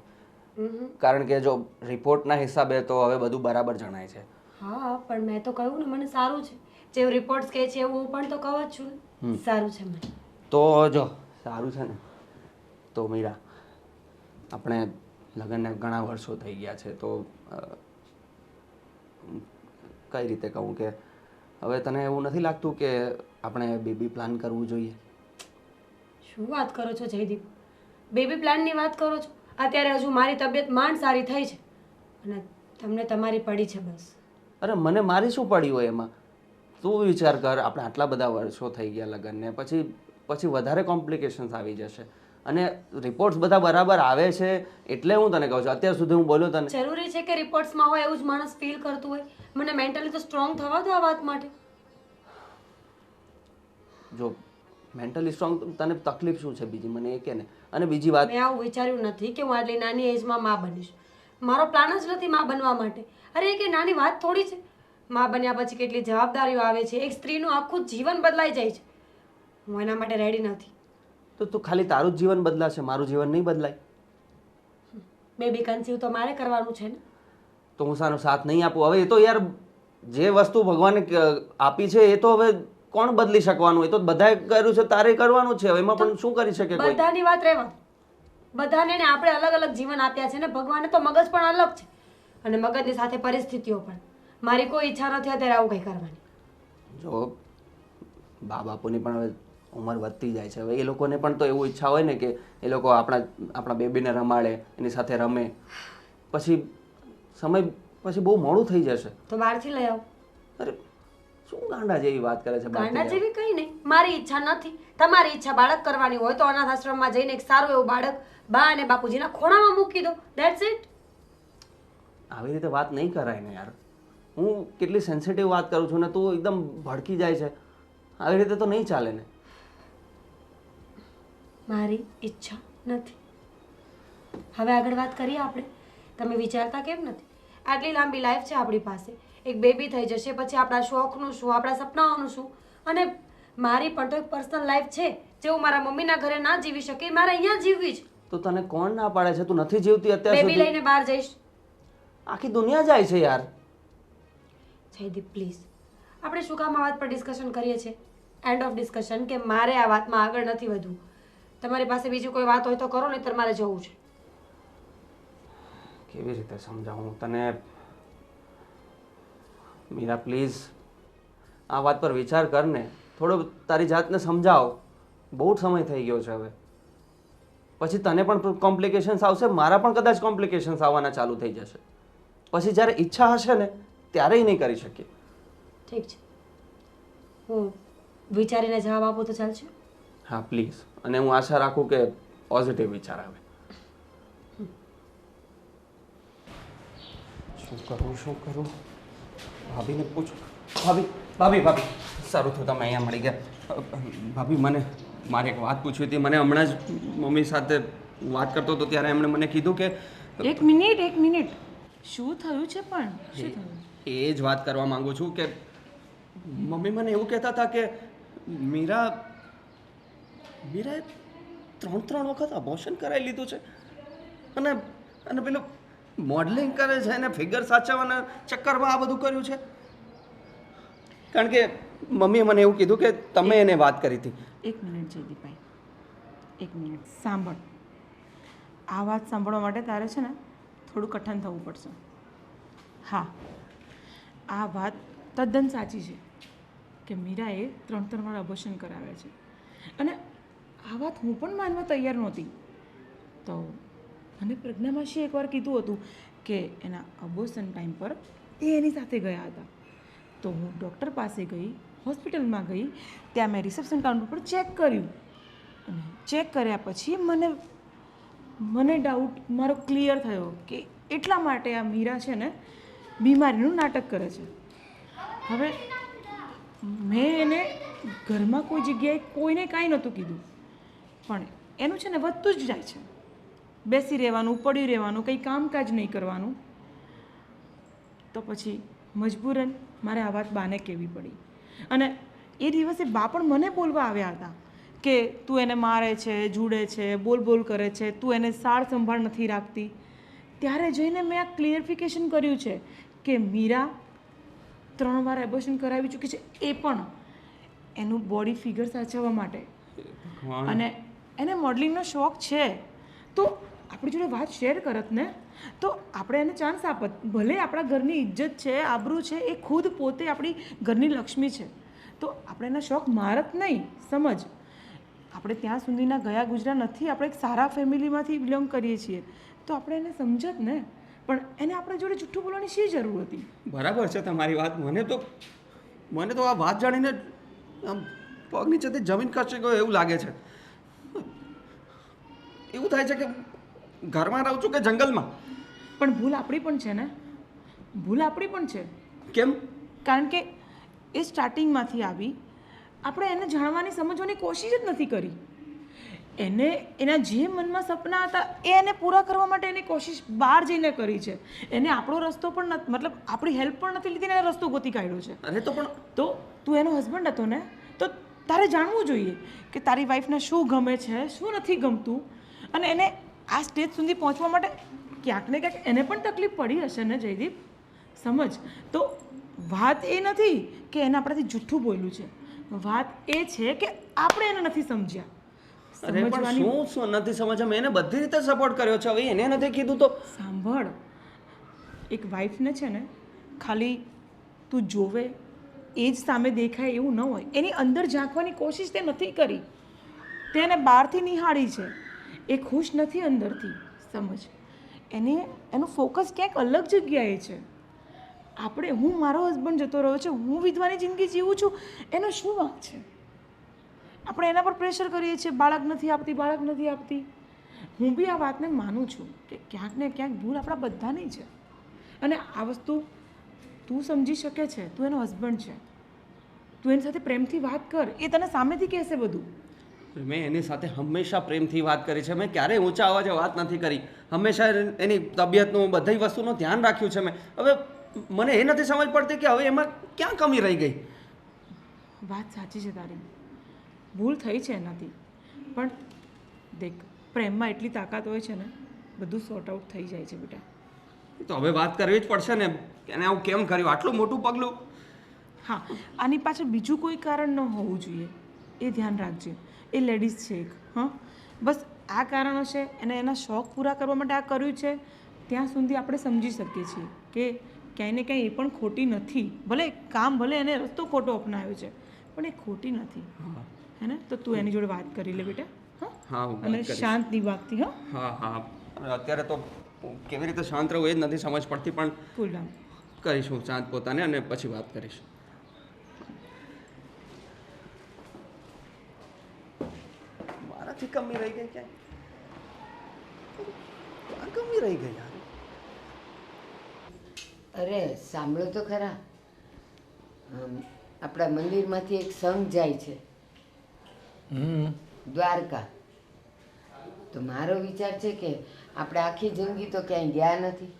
કારણ કે જો રિપોર્ટના હિસાબે તો હવે બધું બરાબર જણાય છે. હા પણ મેં તો કહ્યું ને મને સારું છે, જે રિપોર્ટ્સ કહે છે એવું હું પણ તો કહું જ છું ને. સારું છે મને. તો જો સારું છે ને, તો મીરા આપણે લગ્નને ઘણા વર્ષો થઈ ગયા છે, તો કઈ રીતે કહું કે હવે તને એવું નથી લાગતું કે આપણે બેબી પ્લાન કરવું જોઈએ? શું વાત કરો છો જયદીપ? બેબી પ્લાનની વાત કરો છો? અત્યારે હજુ મારી તબિયત માંડ સારી થઈ છે અને તમને તમારી પડી છે બસ. અરે મને મારી શું પડી હોય એમાં? તું વિચાર કર, આપણે આટલા બધા વર્ષો થઈ ગયા લગ્નને, પછી વધારે કોમ્પ્લિકેશન્સ આવી જશે. અને રિપોર્ટ્સ બધા બરાબર આવે છે એટલે હું તને કહું છું. અત્યાર સુધી હું બોલ્યો તને. જરૂરી છે કે રિપોર્ટ્સમાં હોય એવું જ માણસ ફીલ કરતું હોય? મને મેન્ટલી તો સ્ટ્રોંગ થવા દો આ વાત માટે. જો મેન્ટલી સ્ટ્રોંગ તને તકલીફ શું છે બીજી મને એ કે ને. અને બીજી વાત, મેં આવું વિચાર્યું નથી કે હું આટલી નાની એજમાં માં બનીશ. મારો પ્લાન જ નથી માં બનવા માટે. અરે એ કે નાની વાત થોડી છે. માં બન્યા પછી કેટલી જવાબદારીઓ આવે છે. એક સ્ત્રીનું આખું જીવન બદલાઈ જાય છે. હું એના માટે રેડી નથી. તો તું ખાલી તારું જ જીવન બદલાશે, મારું જીવન નહીં બદલાય. બેબી કન્સીવ તો મારે કરવાનું છે ને. તો હું સાનો સાથ નહીં આપું? હવે એ તો યાર જે વસ્તુ ભગવાને આપી છે એ તો હવે કોણ બદલી શકવાનું? એ તો બધાએ કર્યું છે, તારે કરવાનું છે. હવે એમાં પણ શું કરી શકે કોઈ? બધાની વાત રહેવા દો. બધાને ને આપણે અલગ અલગ જીવન આપ્યા છે ને ભગવાને. તો મગજ પણ અલગ છે અને મગજની સાથે પરિસ્થિતિઓ પણ. મારી કોઈ ઈચ્છા નથી અત્યારે આવું કંઈ કરવાની. જો બા બાપુની પણ હવે ઉંમર વધતી જાય છે. હવે એ લોકોને પણ તો એવું ઈચ્છા હોય ને કે એ લોકો આપણા બેબીને રમાડે, એની સાથે રમે. પછી સમય પછી બહુ મોડું થઈ જશે. તો બહારથી લઈ આવો. અરે શું ગાંડા જેવી વાત કરે છે? ગાંડા જેવી કંઈ નહીં. મારી ઈચ્છા નથી. તમારી ઈચ્છા બાળક કરવાની હોય તો અનાથ આશ્રમમાં જઈને એક સારું એવું બાળક બા અને બાપુજીના ખોળામાં મૂકી દો. That's it. આવી રીતે વાત નહીં કરાય ને યાર. હું કેટલી સેન્સિટિવ વાત કરું છું ને તું એકદમ ભડકી જાય છે. આવી રીતે તો નહીં ચાલે ને. મારી ઈચ્છા નથી. હવે આગળ વાત કરીએ આપણે. તમે વિચારતા કેમ નથી? આટલી લાંબી લાઈફ છે આપણી પાસે. એક બેબી થઈ જશે પછી આપણા શોખનું શું, આપણા સપનાઓનું શું? અને મારી પણ તો એક પર્સનલ લાઈફ છે જે હું મારા મમ્મીના ઘરે ના જીવી શકે, મારે અહીંયા જીવવી છે. તો તને કોણ ના પાડે છે? તું નથી જીવતી અત્યાર બેબી સુધી? લઈને બહાર જઈશ. આખી દુનિયા જાય છે યાર. જયદીપ પ્લીઝ, આપણે શું કામ આ વાત પર ડિસ્કશન કરીએ છીએ? એન્ડ ઓફ ડિસ્કશન કે મારે આ વાતમાં આગળ નથી વધવું. તમારી પાસે બીજી કોઈ વાત હોય તો કરો, નહીંતર મારે જવું છે. કેવી રીતે સમજાવું તને? મીરા પ્લીઝ આ વાત પર વિચાર કર ને. થોડો તારી જાતને સમજાવ. બહુ સમય થઈ ગયો છે હવે. પછી તને પણ કોમ્પ્લિકેશન્સ આવશે, મારા પણ કદાચ કોમ્પ્લિકેશન્સ આવવાના ચાલુ થઈ જશે. પછી જ્યારે ઈચ્છા હશે ને ત્યારે નહીં કરી શકીએ. ઠીક છે, હું વિચારીને જવાબ આપું તો ચાલશે? હા પ્લીઝ. અને હું આશા રાખું કે પોઝિટિવ વિચાર આવે. શું કરું? ભાભીને પૂછું. ભાભી સારું થયું તમે અહીંયા મળી ગયા. ભાભી મારે એક વાત પૂછવી હતી. મને હમણાં જ મમ્મી સાથે વાત કરતો હતો ત્યારે એમણે મને કીધું કે એક મિનિટ શું થયું છે? પણ શું થયું? એ જ વાત કરવા માંગુ છું કે મમ્મી મને એવું કહેતા હતા કે મીરાએ 3 વખત અબોર્શન કરાવી લીધું છે અને પેલું મોડલિંગ કરે છે અને ફિગર સાચવવાના ચક્કરમાં આ બધું કર્યું છે. કારણ કે મમ્મીએ મને એવું કીધું કે તમે એને વાત કરી હતી. એક મિનિટ જયદીપભાઈ, એક મિનિટ સાંભળ. આ વાત સાંભળવા માટે તારે છે ને થોડું કઠણ થવું પડશે. હા, આ વાત તદ્દન સાચી છે કે મીરાએ 3 વાર અબોર્શન કરાવ્યા છે. અને આ વાત હું પણ માનવા તૈયાર નહોતી. તો મને પ્રજ્ઞામાસીએ એકવાર કીધું હતું કે એના અબોર્શન ટાઈમ પર એ એની સાથે ગયા હતા. તો હું ડૉક્ટર પાસે ગઈ, હોસ્પિટલમાં ગઈ, ત્યાં મેં રિસેપ્શન કાઉન્ટર પર ચેક કર્યું અને ચેક કર્યા પછી મને ડાઉટ મારો ક્લિયર થયો કે એટલા માટે આ મીરા છે ને બીમારીનું નાટક કરે છે. હવે મેં એને ઘરમાં કોઈ જગ્યાએ કોઈને કાંઈ નહોતું કીધું, પણ એનું છે ને વધતું જ જાય છે. બેસી રહેવાનું, પડ્યું રહેવાનું, કંઈ કામકાજ નહીં કરવાનું. તો પછી મજબૂરન મારે આ વાત બાને કહેવી પડી. અને એ દિવસે બા પણ મને બોલવા આવ્યા હતા કે તું એને મારે છે, જુડે છે, બોલ બોલ કરે છે, તું એને સાર સંભાળ નથી રાખતી. ત્યારે જઈને મેં આ ક્લિયરિફિકેશન કર્યું છે કે મીરા 3 વાર એબોર્શન કરાવી ચૂકી છે, એ પણ એનું બોડી ફિગર સાચવવા માટે. અને એને મોડલિંગનો શોખ છે તો આપણી જોડે વાત શેર કરત ને, તો આપણે એને ચાન્સ આપત. ભલે આપણા ઘરની ઇજ્જત છે, આબરૂ છે, એ ખુદ પોતે આપણી ઘરની લક્ષ્મી છે, તો આપણે એના શોખ મારત નહીં. સમજ, આપણે ત્યાં સુધીના ગયા ગુજરા નથી, આપણે એક સારા ફેમિલીમાંથી બિલોંગ કરીએ છીએ, તો આપણે એને સમજત ને. પણ એને આપણા જોડે જૂઠું બોલવાની શી જરૂર હતી? બરાબર છે તમારી વાત. મને તો આ વાત જાણીને આમ પગ નીચેથી જમીન ખસી ગયો એવું લાગે છે. એવું થાય છે કે ઘરમાં રહું છું કે જંગલમાં. પણ ભૂલ આપણી પણ છે ને, ભૂલ આપણી પણ છે. કેમ? કારણ કે એ સ્ટાર્ટિંગમાંથી આવી, આપણે એને જાણવાની સમજવાની કોશિશ જ નથી કરી. એને એના જે મનમાં સપના હતા એ એને પૂરા કરવા માટે એની કોશિશ બહાર જઈને કરી છે. એને આપણો રસ્તો પણ નથી, મતલબ આપણી હેલ્પ પણ નથી લીધી ને એને રસ્તો ગોતી કાઢ્યો છે. અરે તો તું એનો હસબન્ડ હતો ને, તો તારે જાણવું જોઈએ કે તારી વાઈફને શું ગમે છે, શું નથી ગમતું. અને એને આ સ્ટેજ સુધી પહોંચવા માટે ક્યાંક ને ક્યાંક એને પણ તકલીફ પડી હશે ને જયદીપ. સમજ, તો વાત એ નથી કે એને આપણાથી જૂઠું બોલ્યું છે, વાત એ છે કે આપણે એને નથી સમજ્યા. અરે પણ શું નથી સમજ્યા? મેં એને બધી રીતે સપોર્ટ કર્યો છે, હવે એને નથી કીધું તો? સાંભળ, એક વાઈફને છે ને ખાલી તું જોવે એ જ સામે દેખાય એવું ન હોય, એની અંદર ઝાંકવાની કોશિશ તે નથી કરી. તે એને બહારથી નિહાળી છે, એ ખુશ નથી અંદરથી. સમજ, એનું ફોકસ ક્યાંક અલગ જગ્યાએ છે. આપણે, હું મારો હસબન્ડ જતો રહ્યો છે, હું વિધવાની જિંદગી જીવું છું, એનો શું વાંક છે? આપણે એના પર પ્રેશર કરીએ છીએ, બાળક નથી આપતી, બાળક નથી આપતી. હું બી આ વાતને માનું છું કે ક્યાંક ને ક્યાંક ભૂલ આપણા બધાની છે. અને આ વસ્તુ તું સમજી શકે છે, તું એનો હસબન્ડ છે, તું એની સાથે પ્રેમથી વાત કર, એ તને સામેથી કહેશે બધું. મેં એની સાથે હંમેશા પ્રેમથી વાત કરી છે. મેં ક્યારેય ઊંચા અવાજે વાત નથી કરી. હંમેશા એની તબિયતનું, બધી વસ્તુનું ધ્યાન રાખ્યું છે મેં. હવે મને એ નથી સમજ પડતી કે હવે એમાં ક્યાં કમી રહી ગઈ. વાત સાચી છે તારી, ભૂલ થઈ છે એનાથી. પણ દેખ, પ્રેમમાં એટલી તાકાત હોય છે ને, બધું સોર્ટ આઉટ થઈ જાય છે બેટા. તો હવે વાત કરવી જ પડશે ને, એને આવું કેમ કર્યું, આટલું મોટું પગલું. હા, આની પાછળ બીજું કોઈ કારણ ન હોવું જોઈએ, એ ધ્યાન રાખજે. એ લેડીઝ છે એક, હા, બસ આ કારણ હશે, એને એના શોખ પૂરા કરવા માટે આ કર્યું છે. ત્યાં સુધી આપણે સમજી શકીએ છીએ કે ક્યાંય ને ક્યાંય એ પણ ખોટી નથી. ભલે કામ, ભલે એને રસ્તો ખોટો અપનાવ્યો છે, પણ એ ખોટી નથી. હે ને? તો તું એની જોડે વાત કરી લે બેટા. હા, અને શાંત દિમાગથી. હા હા. અત્યારે તો કેવી રીતે શાંત રહું એ જ નથી સમજ પડતી, પણ કુલ ડાઉન કરીશું શાંત પોતાને, અને પછી વાત કરીશું. મારાથી કમી રહી ગઈ ક્યાંય? કમી રહી ગઈ યાર. અરે સાંભળો તો ખરા, આપણા મંદિરમાંથી એક સંઘ જાય છે દ્વારકા. તો મારો વિચાર છે કે આપણે આખી જિંદગી તો ક્યાંય ગયા નથી,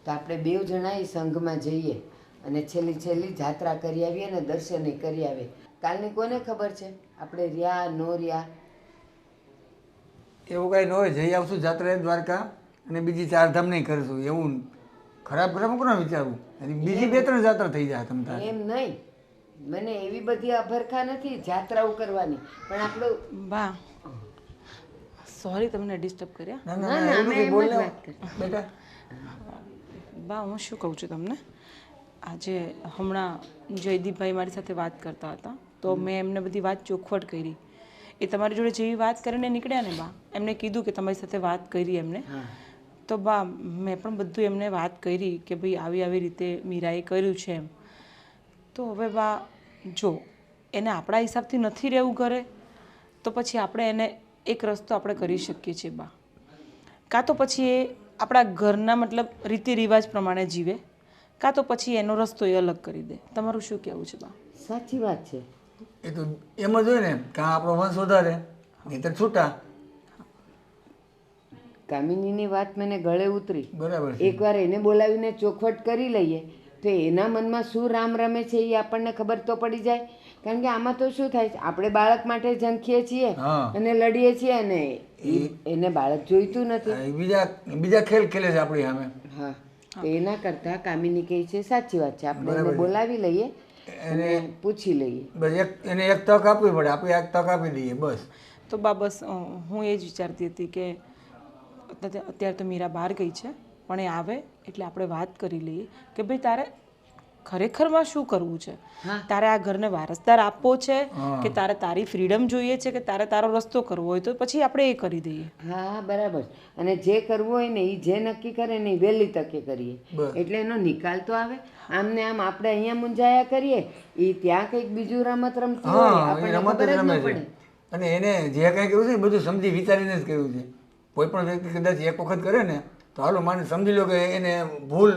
તો આપણે 2 જણા એ સંઘમાં જઈએ અને છેલ્લી જાત્રા કરી આવીએ ને દર્શને કરી આવીએ. કાલની કોને ખબર છે આપણે રહ્યા ન રહ્યા. એવું કાંઈ ન હોય, જઈ આવશું જાત્રાએ દ્વારકા, અને બીજી 4 ધામ નહીં કરીશું. એવું ખરાબ કોને વિચારવું? બીજી 2-3 જાત્રા થઈ જાય તમ તારે. એમ નહીં, મને એવી બધી અભરખા નથી જાત્રાઓ કરવાની, પણ આપણું બા, સોરી તમને ડિસ્ટર્બ કર્યા. ના ના, ના ના, એવું અમે નથી, એમ બોલ જ ને વાત કરી. બેટા. બા, હું શું કહું છું તમને, આજે હમણાં જયદીપભાઈ મારી સાથે વાત કરતા હતા, તો મેં એમને બધી વાત ચોખવટ કરી. એ તમારી જોડે જેવી વાત કરીને નીકળ્યા ને બા, એમને કીધું કે તમારી સાથે વાત કરી એમને. તો બા, મેં પણ બધું એમને વાત કરી કે ભાઈ આવી આવી રીતે મીરાએ કર્યું છે એમ. તો હવે બા જો એને આપણા હિસાબથી નથી રહેવું ઘરે, તો પછી આપણે એને એક રસ્તો આપણે કરી શકીએ છીએ બા. કાં તો પછી એ આપણા ઘરના મતલબ રીતિ રિવાજ પ્રમાણે જીવે, કાં તો પછી એનો રસ્તો એ અલગ કરી દે. તમારું શું કહેવું છે બા? સાચી વાત છે. એ તો એમ જ હોય ને, કાં આપણો વંશ વધારે, નહીંતર છૂટા. કામિનીની વાત મને ગળે ઉતરી. બરાબર છે. એકવાર એને બોલાવીને ચોખવટ કરી લઈએ, તો એના મનમાં શું રામ રમે છે એ આપણને ખબર તો પડી જાય. કારણ કે આમાં તો શું થાય છે, આપણે બાળક માટે ઝંખીએ છીએ હા. અને લડીએ છીએ અને એને બાળક જોઈતું નથી. એ બીજા બીજા ખેલ ખેલે છે આપણી સામે. હા, તો એના કરતાં કામિની કહે છે સાચી વાત છે, આપણે એને બોલાવી લઈએ અને પૂછી લઈએ. બસ એને એક તક આપવી પડે, આપણે એક તક આપી દઈએ બસ. તો બા બસ હું એ જ વિચારતી હતી કે અત્યારે તો મીરા બહાર ગઈ છે, પણ એ આવે એટલે આપણે વાત કરી લઈએ કે ભાઈ તારે ખરેખરમાં શું કરવું છે. તારે આ ઘરને વારસદાર આપવો છે કે તારે તારી ફ્રીડમ જોઈએ છે કે તારે તારો રસ્તો કરવો હોય તો પછી આપણે એ કરી દઈએ. હા, બરાબર. અને જે કરવું હોય ને એ જે નક્કી કરે ને એ વહેલી તકે કરીએ એટલે એનો નિકાલ તો આવે. આમ ને આમ આપણે અહીંયા મૂંઝાયા કરીએ, એ ત્યાં કંઈક બીજું રમત રમતી હોય, હા, એ આપણને રમત ખબર જ જ ન રમે છે. પડે. અને એને જે કાંઈ કર્યું છે ને બધું સમજી વિચારીને જ કર્યું છે. કોઈ પણ વ્યક્તિ કદાચ એક વખત કરે ને તો હાલો માને સમજી લો કે એને ભૂલ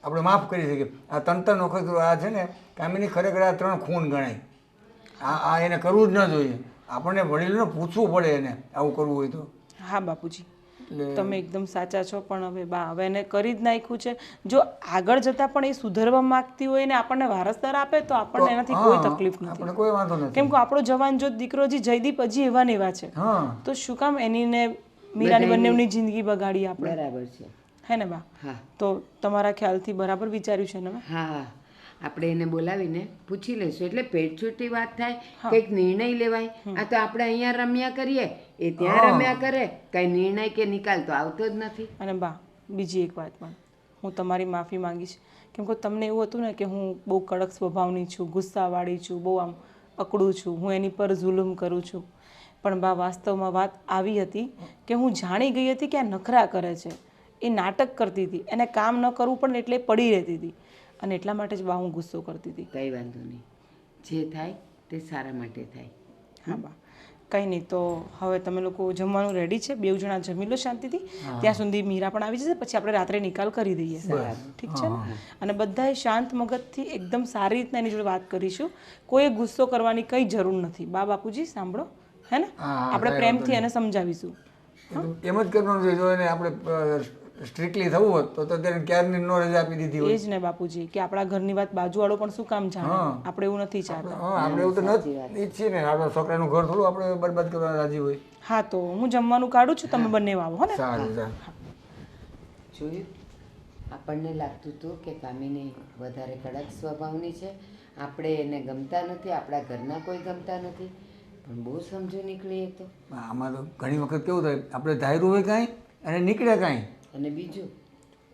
આપણે માફ કરી શકીએ. આ ત્રણ વખત આ છે ને કામિની ખરેખર આ 3 ખૂન ગણાય. આ એને કરવું જ ન જોઈએ. આપણને વડીલોને પૂછવું પડે એને આવું કરવું હોય તો. હા બાપુજી, તમે એકદમ સાચા છો, પણ હવે બા હવે એને કરી જ નાખ્યું છે. જો આગળ જતાં પણ એ સુધરવા માંગતી હોય ને આપણને વારસદાર આપે તો આપણને એનાથી કોઈ તકલીફ આપણે નથી. કોઈ વાંધો નથી. કેમ કે આપણો જવાન જો દીકરો હજી જયદીપ હજી એવા ને એવા છે, હા, તો શું કામ એની ને મીરાની બંનેની જિંદગી બગાડી આપણે, બરાબર છે. હે ને બા? હા તો તમારા ખ્યાલથી બરાબર વિચાર્યું છે ને મેં? હા, આપણે એને બોલાવીને પૂછી લઈશું એટલે પેટ છૂટી વાત થાય, કંઈક નિર્ણય લેવાય. આ તો આપણે અહીંયા રમ્યા કરીએ, એ ત્યાં રમ્યા કરે, કાંઈ નિર્ણય કે નિકાલ તો આવતો જ નથી. અને બા બીજી એક વાત પણ હું તમારી માફી માંગીશ, કેમ કે તમને એવું હતું ને કે હું બહુ કડક સ્વભાવની છું, ગુસ્સાવાળી છું, બહુ આમ અકડું છું, હું એની પર જુલુમ કરું છું. પણ બા વાસ્તવમાં વાત આવી હતી કે હું જાણી ગઈ હતી કે આ નખરા કરે છે, એ નાટક કરતી હતી, એને કામ ન કરવું પણ એટલે પડી રહેતી હતી, અને એટલા માટે જ બા હું ગુસ્સો કરતી હતી. કંઈ વાંધો નહીં, જે થાય તે સારા માટે થાય. હા બા, કંઈ નહીં. તો હવે તમે લોકો જમવાનું રેડી છે, 2 જણા જમી લો શાંતિથી, ત્યાં સુધી મીરા પણ આવી જશે, પછી આપણે રાત્રે નિકાલ કરી દઈએ. ઠીક છે ને? અને બધાએ શાંત મગજથી એકદમ સારી રીતના એની જોડે વાત કરીશું. કોઈ ગુસ્સો કરવાની કંઈ જરૂર નથી. બા બાપુજી સાંભળો, હે ને? આપણે પ્રેમથી એને સમજાવીશું. એમ જ કરવાનું છે. જો એને આપણે સ્ટ્રિક્ટલી થવું હોત તો અત્યારે ક્યારની નો રજા આપી દીધી હોય. એ જ ને બાપુજી, કે આપણા ઘરની વાત બાજુવાળો પણ શું કામ જાણે? આપણે એવું નથી ચાહતા. હા, આપણે એવું તો નથી ઈચ્છીએ ને. આપણા છોકરાનું ઘર થોડું આપણે બરબાદ કરવા રાજી હોય. હા, તો હું જમવાનું કાઢું છું, તમે બંને આવો, હો ને? સારું સારું. જોયું, આપણને લાગતું હતું કે કામિની વધારે કડક સ્વભાવની છે, આપણે એને ગમતા નથી, આપણા ઘરના કોઈ ગમતા નથી, પણ બહુ સમજુ નીકળી એ તો. આમાં તો ઘણી વખત કેવું થાય, આપણે ધાર્યું હોય કાંઈ અને નીકળે કાંઈ. અને બીજું,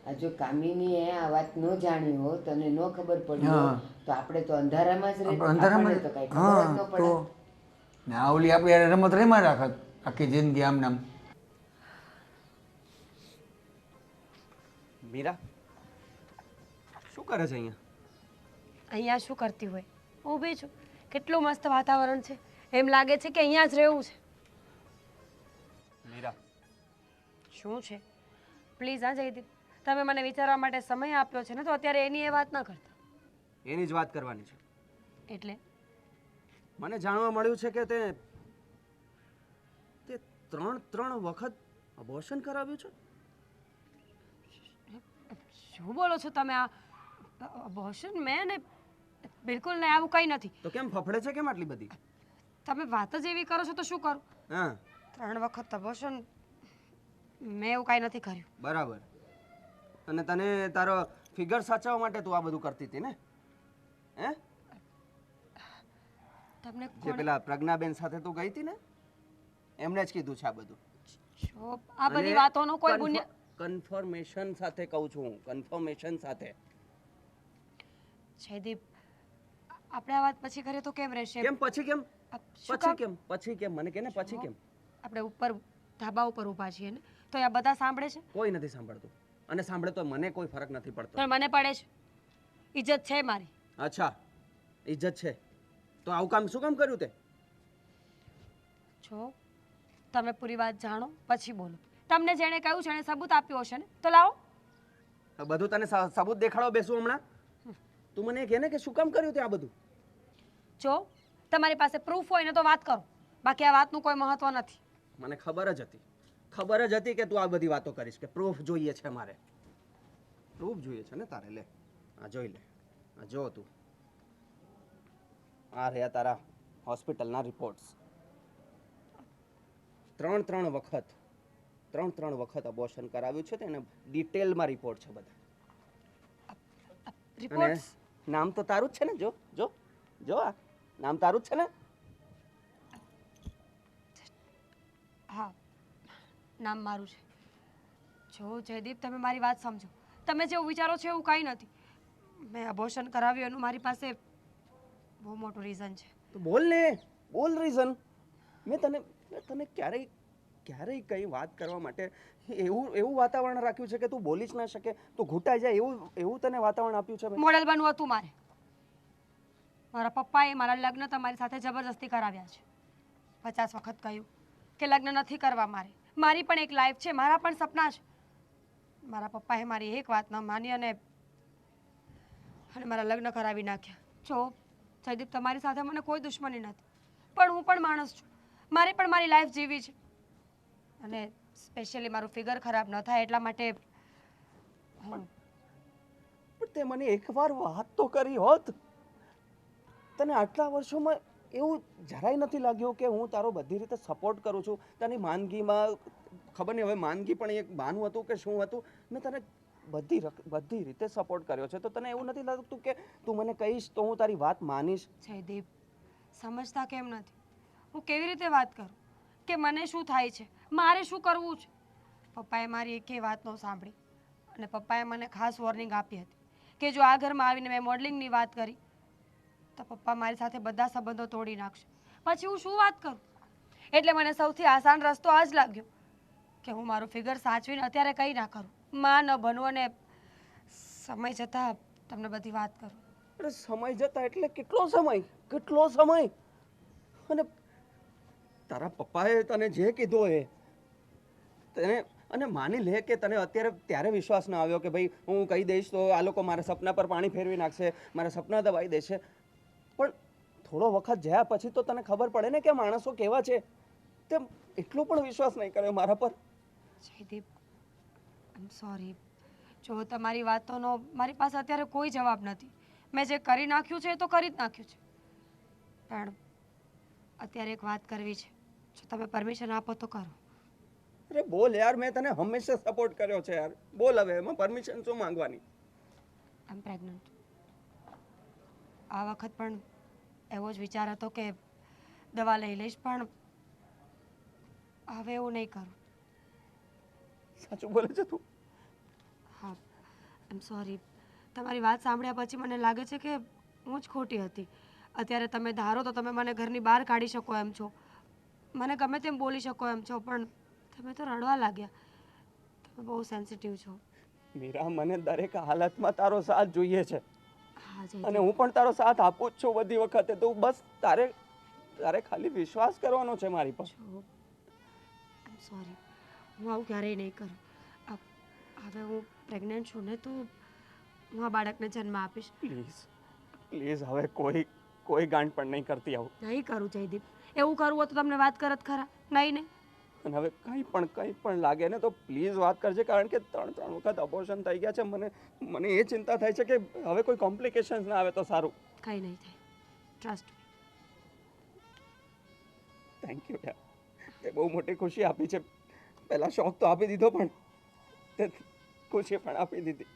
આ જો કામિનીએ આ વાત ન જાણી હોત અને ન ખબર પડી હોત તો આપણે તો અંધારામાં જ રહેત. આપણને તો કાંઈ ખબર જ ન પડે. ને આ ઓલી આપણે યાર રમત રમ્યા રાખત આખી જિંદગી આમ નામ. મીરા શું કરે છે અહીંયા? અહીંયા શું કરતી હોય? ઊભી છું. કેટલું મસ્ત વાતાવરણ છે, એમ લાગે છે કે અહીંયા જ રહેવું છે. મીરા શું છે? પ્લીઝ હા જયદીપ, તમે મને વિચારવા માટે સમય આપ્યો છે ને, તો અત્યારે એની એ વાત ન કરતા. એની જ વાત કરવાની છે. એટલે મને જાણવા મળ્યું છે કે તે 3 વખત અબોર્શન કરાવ્યું છે. શું બોલો છો તમે? આ અબોર્શન મેં ને બિલકુલ નહીં, આવું કંઈ નથી. તો કેમ ફફડે છે કેમ આટલી બધી? તમે વાત જ એવી કરો છો તો શું કરું? હા 3 વખત અબોર્શન મેં એવું કાંઈ નથી કર્યું. બરાબર. અને તને તારો ફિગર સાચવવા માટે તું આ બધું કરતી હતી ને? હે? તમને જે પેલા પ્રજ્ઞાબેન સાથે તું ગઈ હતી ને, એમણે જ કીધું છે આ બધું. જો આ બધી વાતોનો કોઈ બુનિયાદ કન્ફર્મેશન સાથે કહું છું હું, કન્ફર્મેશન સાથે. જયદીપ, આપણે આ વાત પછી કરીએ તો કેમ રહેશે? કેમ પછી કેમ? શું પછી કામ? કેમ? પછી કેમ? મને કે ને પછી કેમ? આપણે ઉપર ધાબા ઉપર ઊભા છીએ ને, તો આ બધા સાંભળે છે? કોઈ નથી સાંભળતું, અને સાંભળે તો મને કોઈ ફરક નથી પડતો. પણ મને પડે છે. ઇજ્જત છે મારી. અચ્છા, ઇજ્જત છે તો આવું કામ શું કામ કર્યું તે? જો તમે પૂરી વાત જાણો પછી બોલો. તમને જેણે કહ્યું છે એણે સબૂત આપ્યો હશે ને, તો લાવો. બધું તને સબૂત દેખાડો બેસું હમણાં? તું મને કહે ને કે શું કામ કર્યું તે આ બધું? જો તમારી પાસે પ્રૂફ હોય ને તો વાત કરો, બાકી આ વાતનું કોઈ મહત્વ નથી. મને ખબર જ હતી કે તું આ બધી વાતો કરીશ, કે પ્રૂફ જોઈએ છે મારે. પ્રૂફ જોઈએ છે ને તારે? લે આ જોઈ લે, આ જો તું, આ રહ્યા તારા હોસ્પિટલના રિપોર્ટ્સ. 3 વખત અબોર્શન કરાવ્યું છે, તેને ડિટેલમાં રિપોર્ટ છે બધા. અને રિપોર્ટ્સ નામ તો તારું જ છે ને? જો જો જો, આ નામ તારું જ છે ને? હા, નામ મારું છે. જો જયદીપ, તમે મારી વાત સમજો. તમે જેવું વિચારો છો એવું કાંઈ નથી. મેં અબોર્શન કરાવ્યું એનું મારી પાસે બહુ મોટું રીઝન છે. તો બોલ ને, બોલ રીઝન. મેં તને ક્યારેય કંઈ વાત કરવા માટે એવું વાતાવરણ રાખ્યું છે કે તું બોલી જ ના શકે, તું ઘૂંટાઈ જાય એવું તને વાતાવરણ આપ્યું છે? મોડેલ બનવું હતું મારે. મારા પપ્પાએ મારા લગ્ન તમારી સાથે જબરજસ્તી કરાવ્યા છે. 50 વખત કહ્યું કે લગ્ન નથી કરવા મારે. મારી પણ એક લાઈફ છે, મારા પણ સપના છે. મારા પપ્પાએ મારી એક વાત ન માની અને મારા લગ્ન કરાવી નાખ્યા. જો જયદીપ, તમારી સાથે મને કોઈ દુશ્મની નથી, પણ હું પણ માણસ છું. મારે પણ મારી લાઈફ જીવી છે. અને સ્પેશિયલી મારું ફિગર ખરાબ ન થાય એટલા માટે પણ તે મને એકવાર વાત તો કરી હોત. તને આટલા વર્ષોમાં એવું જરાય નથી લાગ્યું કે હું તારો બધી રીતે સપોર્ટ કરું છું? તને માંદગીમાં ખબર નહીં હવે માંદગી પણ એક બહાનું હતું કે શું હતું, મેં તને બધી રીતે સપોર્ટ કર્યો છે. તો તને એવું નથી લાગતું કે તું મને કહીશ તો હું તારી વાત માનીશ? જયદીપ, સમજતા કેમ નથી? હું કેવી રીતે વાત કરું કે મને શું થાય છે, મારે શું કરવું છે? પપ્પાએ મારી એકેય વાત ન સાંભળી અને પપ્પાએ મને ખાસ વોર્નિંગ આપી હતી કે જો આ ઘરમાં આવીને મેં મોડલિંગની વાત કરી તો પપ્પા મારી સાથે બધા સંબંધો તોડી નાખશે. પછી હું શું વાત કરું? એટલે મને સૌથી આસાન રસ્તો આ જ લાગ્યો કે હું મારું ફિગર સાચવીને અત્યારે કંઈ ના કરું, માં ન બનવું અને સમય જતાં તમને બધી વાત કરું. અરે સમય જતા એટલે કેટલો સમય? અને તારા પપ્પાએ તને જે કીધું એ તને, અને માની લે કે તને અત્યારે ત્યારે વિશ્વાસ ના આવ્યો કે ભાઈ હું કહી દઈશ તો આ લોકો મારા સપના પર પાણી ફેરવી નાખશે, મારા સપના દબાઈ દેશે. પણ થોડો વખત જયા પછી તો તને ખબર પડે ને કે માણસો કેવા છે. તે એટલો પણ વિશ્વાસ નહીં કર્યો મારા પર. જયદીપ, આઈ એમ સોરી. જો તમારી વાતોનો મારી પાસે અત્યારે કોઈ જવાબ નથી. મેં જે કરી નાખ્યું છે એ તો કરી જ નાખ્યું છે. પણ અત્યારે એક વાત કરવી છે, જો તમે પરમિશન આપો તો કરો. અરે બોલ યાર, મેં તને હંમેશા સપોર્ટ કર્યો છે યાર. બોલ હવે, એમાં પરમિશન શું માંગવાની? આઈ એમ પ્રેગ્નન્ટ. આ વખત પણ એવો જ વિચાર હતો કે દવા લઈ લઈશ, પણ હવે એવું નહીં કરું. સાચું બોલે છે તું? હા, આઈ એમ સોરી. તમારી વાત સાંભળ્યા પછી મને લાગે છે કે હું જ ખોટી હતી. અત્યારે તમે ધારો તો તમે મને ઘરની બહાર કાઢી શકો એમ છો, મને ગમે તેમ બોલી શકો એમ છો, પણ તમે તો રડવા લાગ્યા. તમે બહુ સેન્સિટિવ છો. મીરા, મને દરેક હાલતમાં તારો સાથ જોઈએ છે હા અને જયદીપ, હું પણ તારો સાથ આપું જ છું બધી વખતે. તો બસ તારે ખાલી વિશ્વાસ કરવાનો છે મારી પર. જો આઈ એમ સોરી. હું આવું ક્યારેય નહીં કરું. હવે હું પ્રેગ્નન્ટ છું ને, તો હું આ બાળકને જન્મ આપીશ. પ્લીઝ હવે કોઈ ગાંઠ પણ નહીં કરતી આવું. નહીં કરું જયદીપ. એવું કરવું હોય તો તમને વાત કરત ખરા? નહીં ને? અને હવે કંઈ પણ લાગે ને તો પ્લીઝ વાત કરજે, કારણ કે 3 વખત અબોર્શન થઈ ગયા છે. મને એ ચિંતા થાય છે કે હવે કોઈ કોમ્પ્લિકેશન્સ ના આવે તો સારું. કંઈ નહીં થાય. Trust me. થેન્ક યુ યાર, તે બહુ મોટી ખુશી આપી છે. પહેલાં શોખ તો આપી દીધો, પણ તે ખુશી પણ આપી દીધી.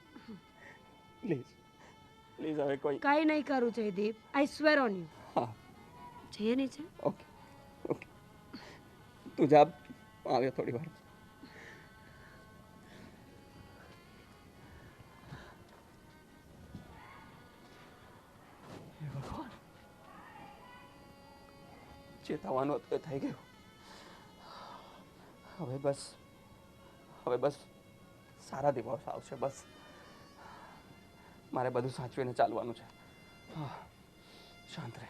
પ્લીઝ હવે કોઈ. કંઈ નહીં કરું જયદીપ. આઈ સ્વેર ઓન યુ. હા, જઈએ નીચે. ઓકે. તું જા, આવ્યો થોડી વાર. ભગવાન, જે થવાનું હતું એ થઈ ગયું. હવે બસ સારા દિવસ આવશે. બસ મારે બધું સાચવીને ચાલવાનું છે. શાંત રહે.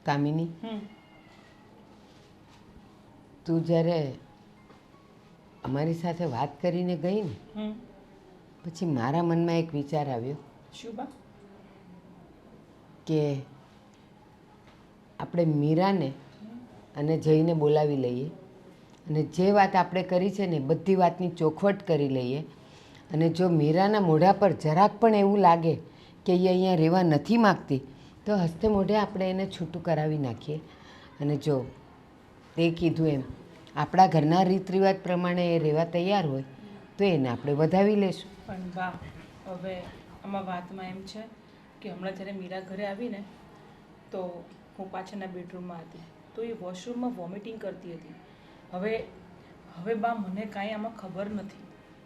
કામિની, તું જ્યારે અમારી સાથે વાત કરીને ગઈ ને, પછી મારા મનમાં એક વિચાર આવ્યો. શું બા? કે આપણે મીરાને અને જઈને બોલાવી લઈએ અને જે વાત આપણે કરી છે ને બધી વાતની ચોખવટ કરી લઈએ. અને જો મીરાના મોઢા પર જરાક પણ એવું લાગે કે એ અહીંયા રહેવા નથી માગતી તો હસ્તે મોઢે આપણે એને છૂટું કરાવી નાખીએ. અને જો તે કીધું એમ આપણા ઘરના રીત રિવાજ પ્રમાણે એ રહેવા તૈયાર હોય તો એને આપણે વધાવી લેશું. પણ બા, હવે આમાં વાતમાં એમ છે કે હમણાં જ્યારે મીરા ઘરે આવીને તો હું પાછળના બેડરૂમમાં હતી તો એ વોશરૂમમાં વોમિટિંગ કરતી હતી. હવે બા મને કાંઈ આમાં ખબર નથી.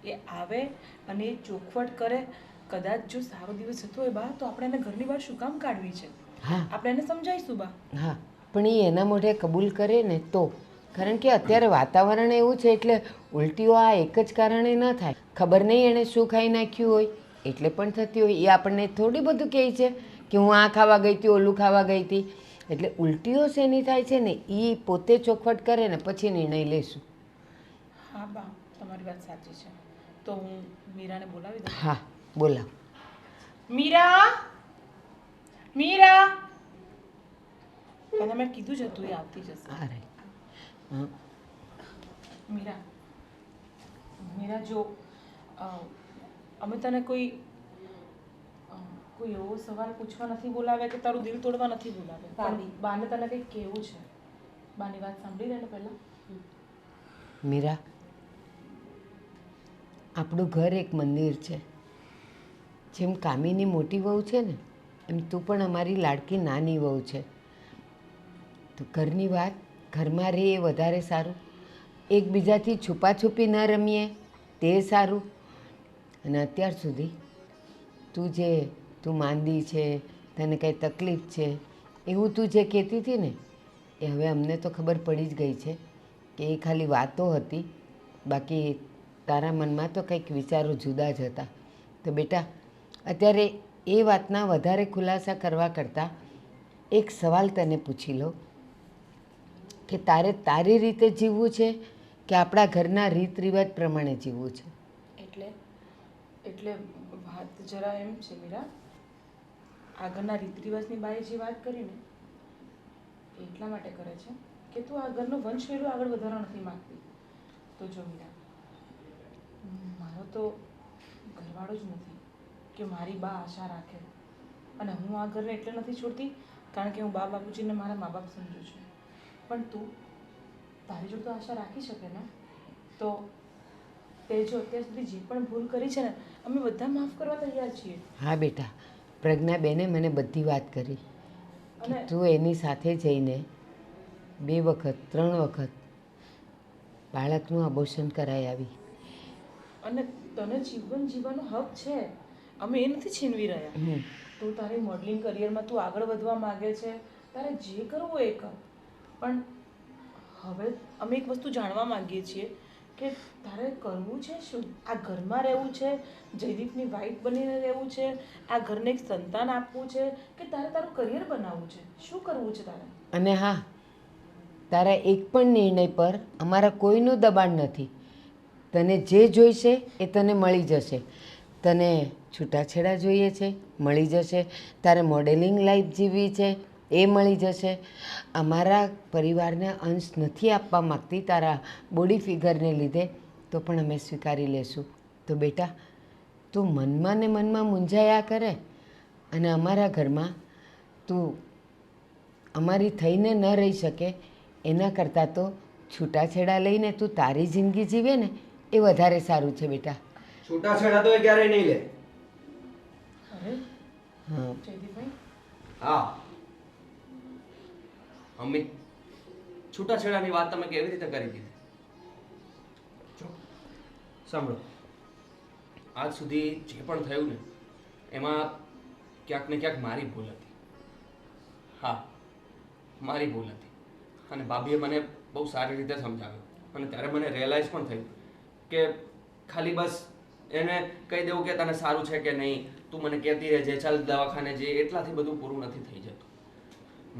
એ આવે અને એ ચોખવટ કરે. કદાચ જો સારો દિવસ જતો હોય બા તો આપણે એને ઘરની બહાર શું કામ કાઢવી છે? હા આપણે એને સમજાવીશું બા. હા, પણ એ એના મોઢે કબૂલ કરે ને તો. કારણ કે અત્યારે વાતાવરણ એવું છે એટલે ઉલટીઓ આ એક જ કારણે ન થાય. ખબર નહીં એણે શું ખાઈ નાખ્યું હોય એટલે પણ થતી હોય. એ આપણને થોડી બધું કહે છે કે હું આ ખાવા ગઈ હતી, ઓલું ખાવા ગઈ હતી. એટલે ઉલટીઓ શેની થાય છે ને એ પોતે ચોખવટ કરે ને પછી નિર્ણય લેશું. હા બા, તમારી વાત સાચી છે. તો હું મીરાને બોલાવી દઉં. હા, બોલાવ. મીરા, મીરા, એને મેં કીધું જ હતું એ આવતી જશે. અરે હા, મીરા, મીરા જો અમે તને કોઈ એવો સવાલ પૂછવા નથી બોલાવ્યા કે તારું દિલ તોડવા નથી બોલાવ્યા. પણ બાને તને કંઈક કહેવું છે. બાની વાત સાંભળી લે ને પહેલા. મીરા, આપણું ઘર એક મંદિર છે. જેમ કામીની મોટી વહુ છે ને એમ તું પણ અમારી લાડકી નાની વહુ છે. તો ઘરની વાત ઘરમાં રહે એ વધારે સારું. એકબીજાથી છુપાછુપી ન રમીએ તે સારું. અને અત્યાર સુધી તું માંદી છે, તને કંઈ તકલીફ છે એવું તું જે કહેતી હતી ને એ હવે અમને તો ખબર પડી જ ગઈ છે કે એ ખાલી વાતો હતી. બાકી તારા મનમાં તો કંઈક વિચારો જુદા જ હતા. તો બેટા અત્યારે એ વાતના વધારે ખુલાસા કરવા કરતાં એક સવાલ તને પૂછી લો કે તારે તારી રીતે જીવવું છે કે આપણા ઘરના રીત રિવાજ પ્રમાણે જીવવું છે? એટલે વાત જરા એમ છે મીરા, આગળના રીત રિવાજની બાએ જે વાત કરી ને એ એટલા માટે કરે છે કે તું આ ઘરનો વંશ વેલો આગળ વધારવા નથી માંગતી. તો જો મીરા, મારો તો ઘરવાળો જ નથી કે મારી બા આશા રાખે. અને હું આ ઘરને એટલે નથી છોડતી કારણ કે હું બા બાપુજીને મારા મા બાપ સમજું છું. પણ તું તારી જો તો આશા રાખી શકે ને તો તે જો અત્યાર સુધી જે પણ ભૂલ કરી છે ને અમે બધા માફ કરવા તૈયાર છીએ. હા બેટા, પ્રજ્ઞાબેને મને બધી વાત કરી કે અને તું એની સાથે જઈને 2 વખત 3 વખત બાળકનું અબોર્શન કરાવી આવી. અને તને જીવન જીવવાનો હક છે, અમે એ નથી છીનવી રહ્યા. તું તારી મોડલિંગ કરિયરમાં તું આગળ વધવા માંગે છે, તારે જે કરવું હોય એ કર. પણ હવે અમે એક વસ્તુ જાણવા માંગીએ છીએ કે તારે કરવું છે શું? આ ઘરમાં રહેવું છે, જયદીપની વાઇફ બનીને રહેવું છે, આ ઘરને એક સંતાન આપવું છે કે તારે તારું કરિયર બનાવવું છે? શું કરવું છે તારે? અને હા, તારા એક પણ નિર્ણય પર અમારા કોઈનું દબાણ નથી. તને જે જોઈશે એ તને મળી જશે. તને છૂટાછેડા જોઈએ છે, મળી જશે. તારે મોડેલિંગ લાઈફ જીવવી છે એ મળી જશે. અમારા પરિવારને અંશ નથી આપવા માગતી તારા બોડી ફિગરને લીધે તો પણ અમે સ્વીકારી લેશું. તો બેટા તું મનમાં ને મનમાં મૂંઝાયા કરે અને અમારા ઘરમાં તું અમારી થઈને ન રહી શકે એના કરતાં તો છૂટાછેડા લઈને તું તારી જિંદગી જીવે ને એ વધારે સારું છે બેટા. છૂટાછેડા તો એ ક્યારેય નહીં લે. અરે હા જયદીપભાઈ, હા મમ્મી, છૂટાછેડાની વાત તમે કેવી રીતે કરી દીધી? જો સાંભળો, આજ સુધી જે પણ થયું ને એમાં ક્યાંક ને ક્યાંક મારી ભૂલ હતી. હા, મારી ભૂલ હતી. અને ભાભીએ મને બહુ સારી રીતે સમજાવ્યું અને ત્યારે મને રિયલાઇઝ પણ થયું કે ખાલી બસ એને કહી દેવું કે તને સારું છે કે નહીં, તું મને કહેતી રહેજે, ચાલ દવાખાને જઈએ, એટલાથી બધું પૂરું નથી થઈ જતું.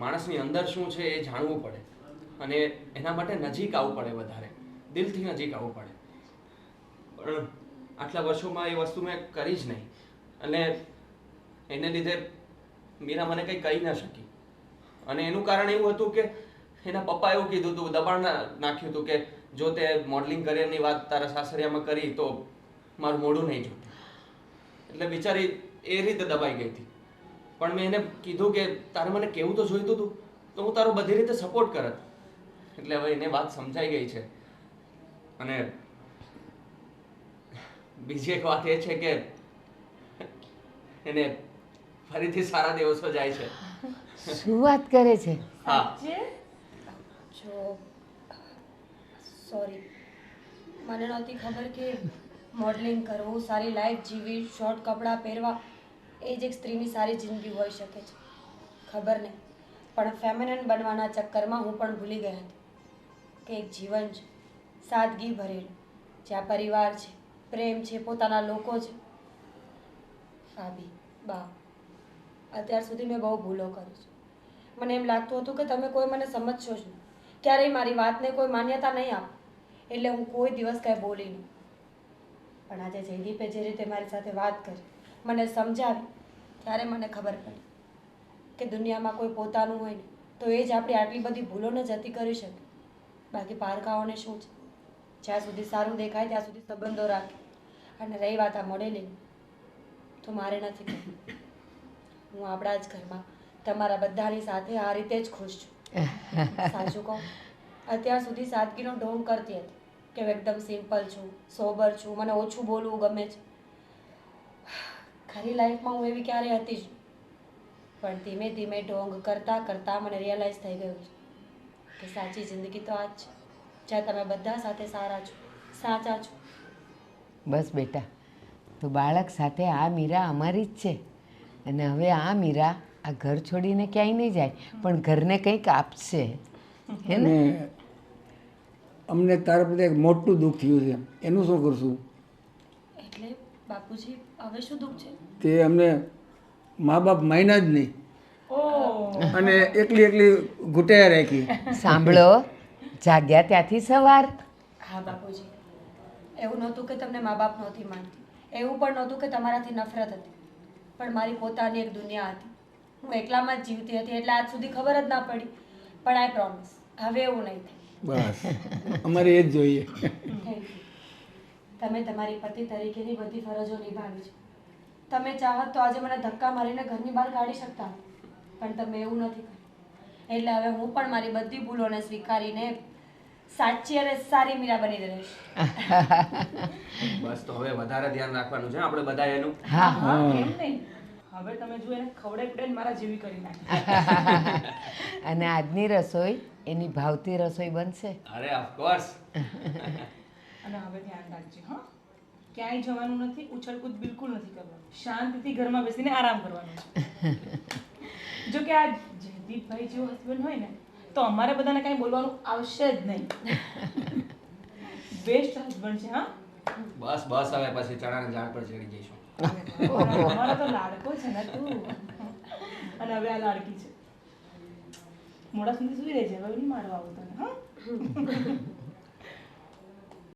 માણસની અંદર શું છે એ જાણવું પડે અને એના માટે નજીક આવવું પડે, વધારે દિલથી નજીક આવવું પડે. પણ આટલા વર્ષોમાં એ વસ્તુ મેં કરી જ નહીં અને એને લીધે મીરા મને કંઈ કહી ન શકી. અને એનું કારણ એવું હતું કે એના પપ્પા એવું કીધું હતું, દબાણ નાખ્યું હતું કે જો તે મોડલિંગ કરિયરની વાત તારા સાસરિયામાં કરી તો મારું મોઢું નહીં જોતું. એટલે બિચારી એ રીતે દબાઈ ગઈ હતી. પણ મેં એને કીધું કે તારે મને કેવું તો જોઈતું હતું તો હું તારો બધી રીતે સપોર્ટ કરત. એટલે હવે એને વાત સમજાઈ ગઈ છે. અને બીજી એક વાત એ છે કે એને ફરીથી સારા દિવસો જાય છે. શું વાત કરે છે? હા, જો સોરી, મને નહોતી ખબર કે મોડલિંગ કરવું, સારી લાઈફ જીવવી, શોર્ટ કપડાં પહેરવા એ જ એક સ્ત્રીની સારી જિંદગી હોઈ શકે છે. ખબર નહીં, પણ ફેમિનિન બનવાના ચક્કરમાં હું પણ ભૂલી ગઈ હતી કે એક જીવન છે સાદગી ભરેલું, જ્યાં પરિવાર છે, પ્રેમ છે, પોતાના લોકો છે. ભાભી, બા, અત્યાર સુધી મેં બહુ ભૂલો કરી છે. મને એમ લાગતું હતું કે તમે કોઈ મને સમજશો જ નહીં, ક્યારેય મારી વાતને કોઈ માન્યતા નહીં આપો, એટલે હું કોઈ દિવસ કાંઈ બોલી નહીં. પણ આજે જયદીપે જે રીતે મારી સાથે વાત કરી, મને સમજાવી, ત્યારે મને ખબર પડી કે દુનિયામાં કોઈ પોતાનું હોય ને તો એ જ આપણી આટલી બધી ભૂલોને જતી કરી શકે. બાકી પારકાઓને શું છે, જ્યાં સુધી સારું દેખાય ત્યાં સુધી સંબંધો રાખે. અને રહી વાત આ મળેલી તો મારે નથી કરવું. હું આપણા જ ઘરમાં તમારા બધાની સાથે આ રીતે જ ખુશ છું. સાચું કહું, અત્યાર સુધી સાદગીનો ઢોંગ કરતી હતી કે હું એકદમ સિમ્પલ છું, સોબર છું, મને ઓછું બોલવું ગમે છે. ખરી લાઈફમાં હું એવી ક્યારેય હતી જ નહીં. પણ ધીમે ધીમે ઢોંગ કરતાં કરતાં મને રિયલાઇઝ થઈ ગયું છે કે સાચી જિંદગી તો આ જ છે, જ્યાં તમે બધા સાથે સારા છો, સાચા છો. બસ બેટા, તો બાળક સાથે આ મીરા અમારી જ છે. અને હવે આ મીરા આ ઘર છોડીને ક્યાંય નહીં જાય, પણ ઘરને કંઈક આપશે. હે ને? અને અમને તારા પ્રત્યે એક મોટું દુઃખ થયું છે, એનું શું કરશું? એટલે બાપુજી, હવે શું દુઃખ છે? તે અમને મા બાપ માન્યા જ નહીં ઓહ, અને એકલી એકલી ઘૂંટાયા રાખી. સાંભળો, જાગ્યા ત્યાંથી સવાર. હા બાપુજી, એવું નહોતું કે તમને મા બાપ નહોતી માનતી, એવું પણ નહોતું કે તમારાથી નફરત હતી, પણ મારી પોતાની એક દુનિયા હતી. હું એકલામાં જ જીવતી હતી, એટલે આજ સુધી ખબર જ ના પડી. પણ આઈ પ્રોમિસ, હવે એવું નહીં થાય. બસ અમારે એ જ જોઈએ. Thank you. તમે તમારી પતિ તરીકેની બધી ફરજો નિભાવી છે. તમે ચાહત તો આજે મને ધક્કા મારીને ઘરની બહાર કાઢી શકતા હતા, પણ તમે એવું નથી કર્યું. એટલે હવે હું પણ મારી બધી ભૂલોને સ્વીકારીને સાચી અને સારી મીરા બની રહીશ. બસ તો હવે વધારે ધ્યાન રાખવાનું છે આપણે બધા એનું. હા, હા, કેમ નહીં? હવે તમે જો એને ખવડાવી પીડાઈને મારા જેવી કરી નાખી. અને આજની રસોઈ એની ભાવતી રસોઈ બનશે. અરે ઓફકોર્સ. અને હવે ધ્યાન રાખજે, હા, ક્યાંય જવાનું નથી, ઉછળકૂદ બિલકુલ નથી કરવાનું, શાંતિથી ઘરમાં બેસીને આરામ કરવાનો છે. જો કે આ જયદીપભાઈ જેવો હસબન્ડ હોય ને તો અમારે બધાને કાંઈ બોલવાનું આવશે જ નહીં. બેસ્ટ હસબન્ડ છે. હા, બસ બસ, હવે પછી ચણાના ઝાડ પર ચડી જઈશું. અમારો તો લાડકો છે ને તું. અને હવે આ લાડકી છે. મોડા સુધી સુઈ રહેજે, હવે નહીં મારવા આવું તને. હા.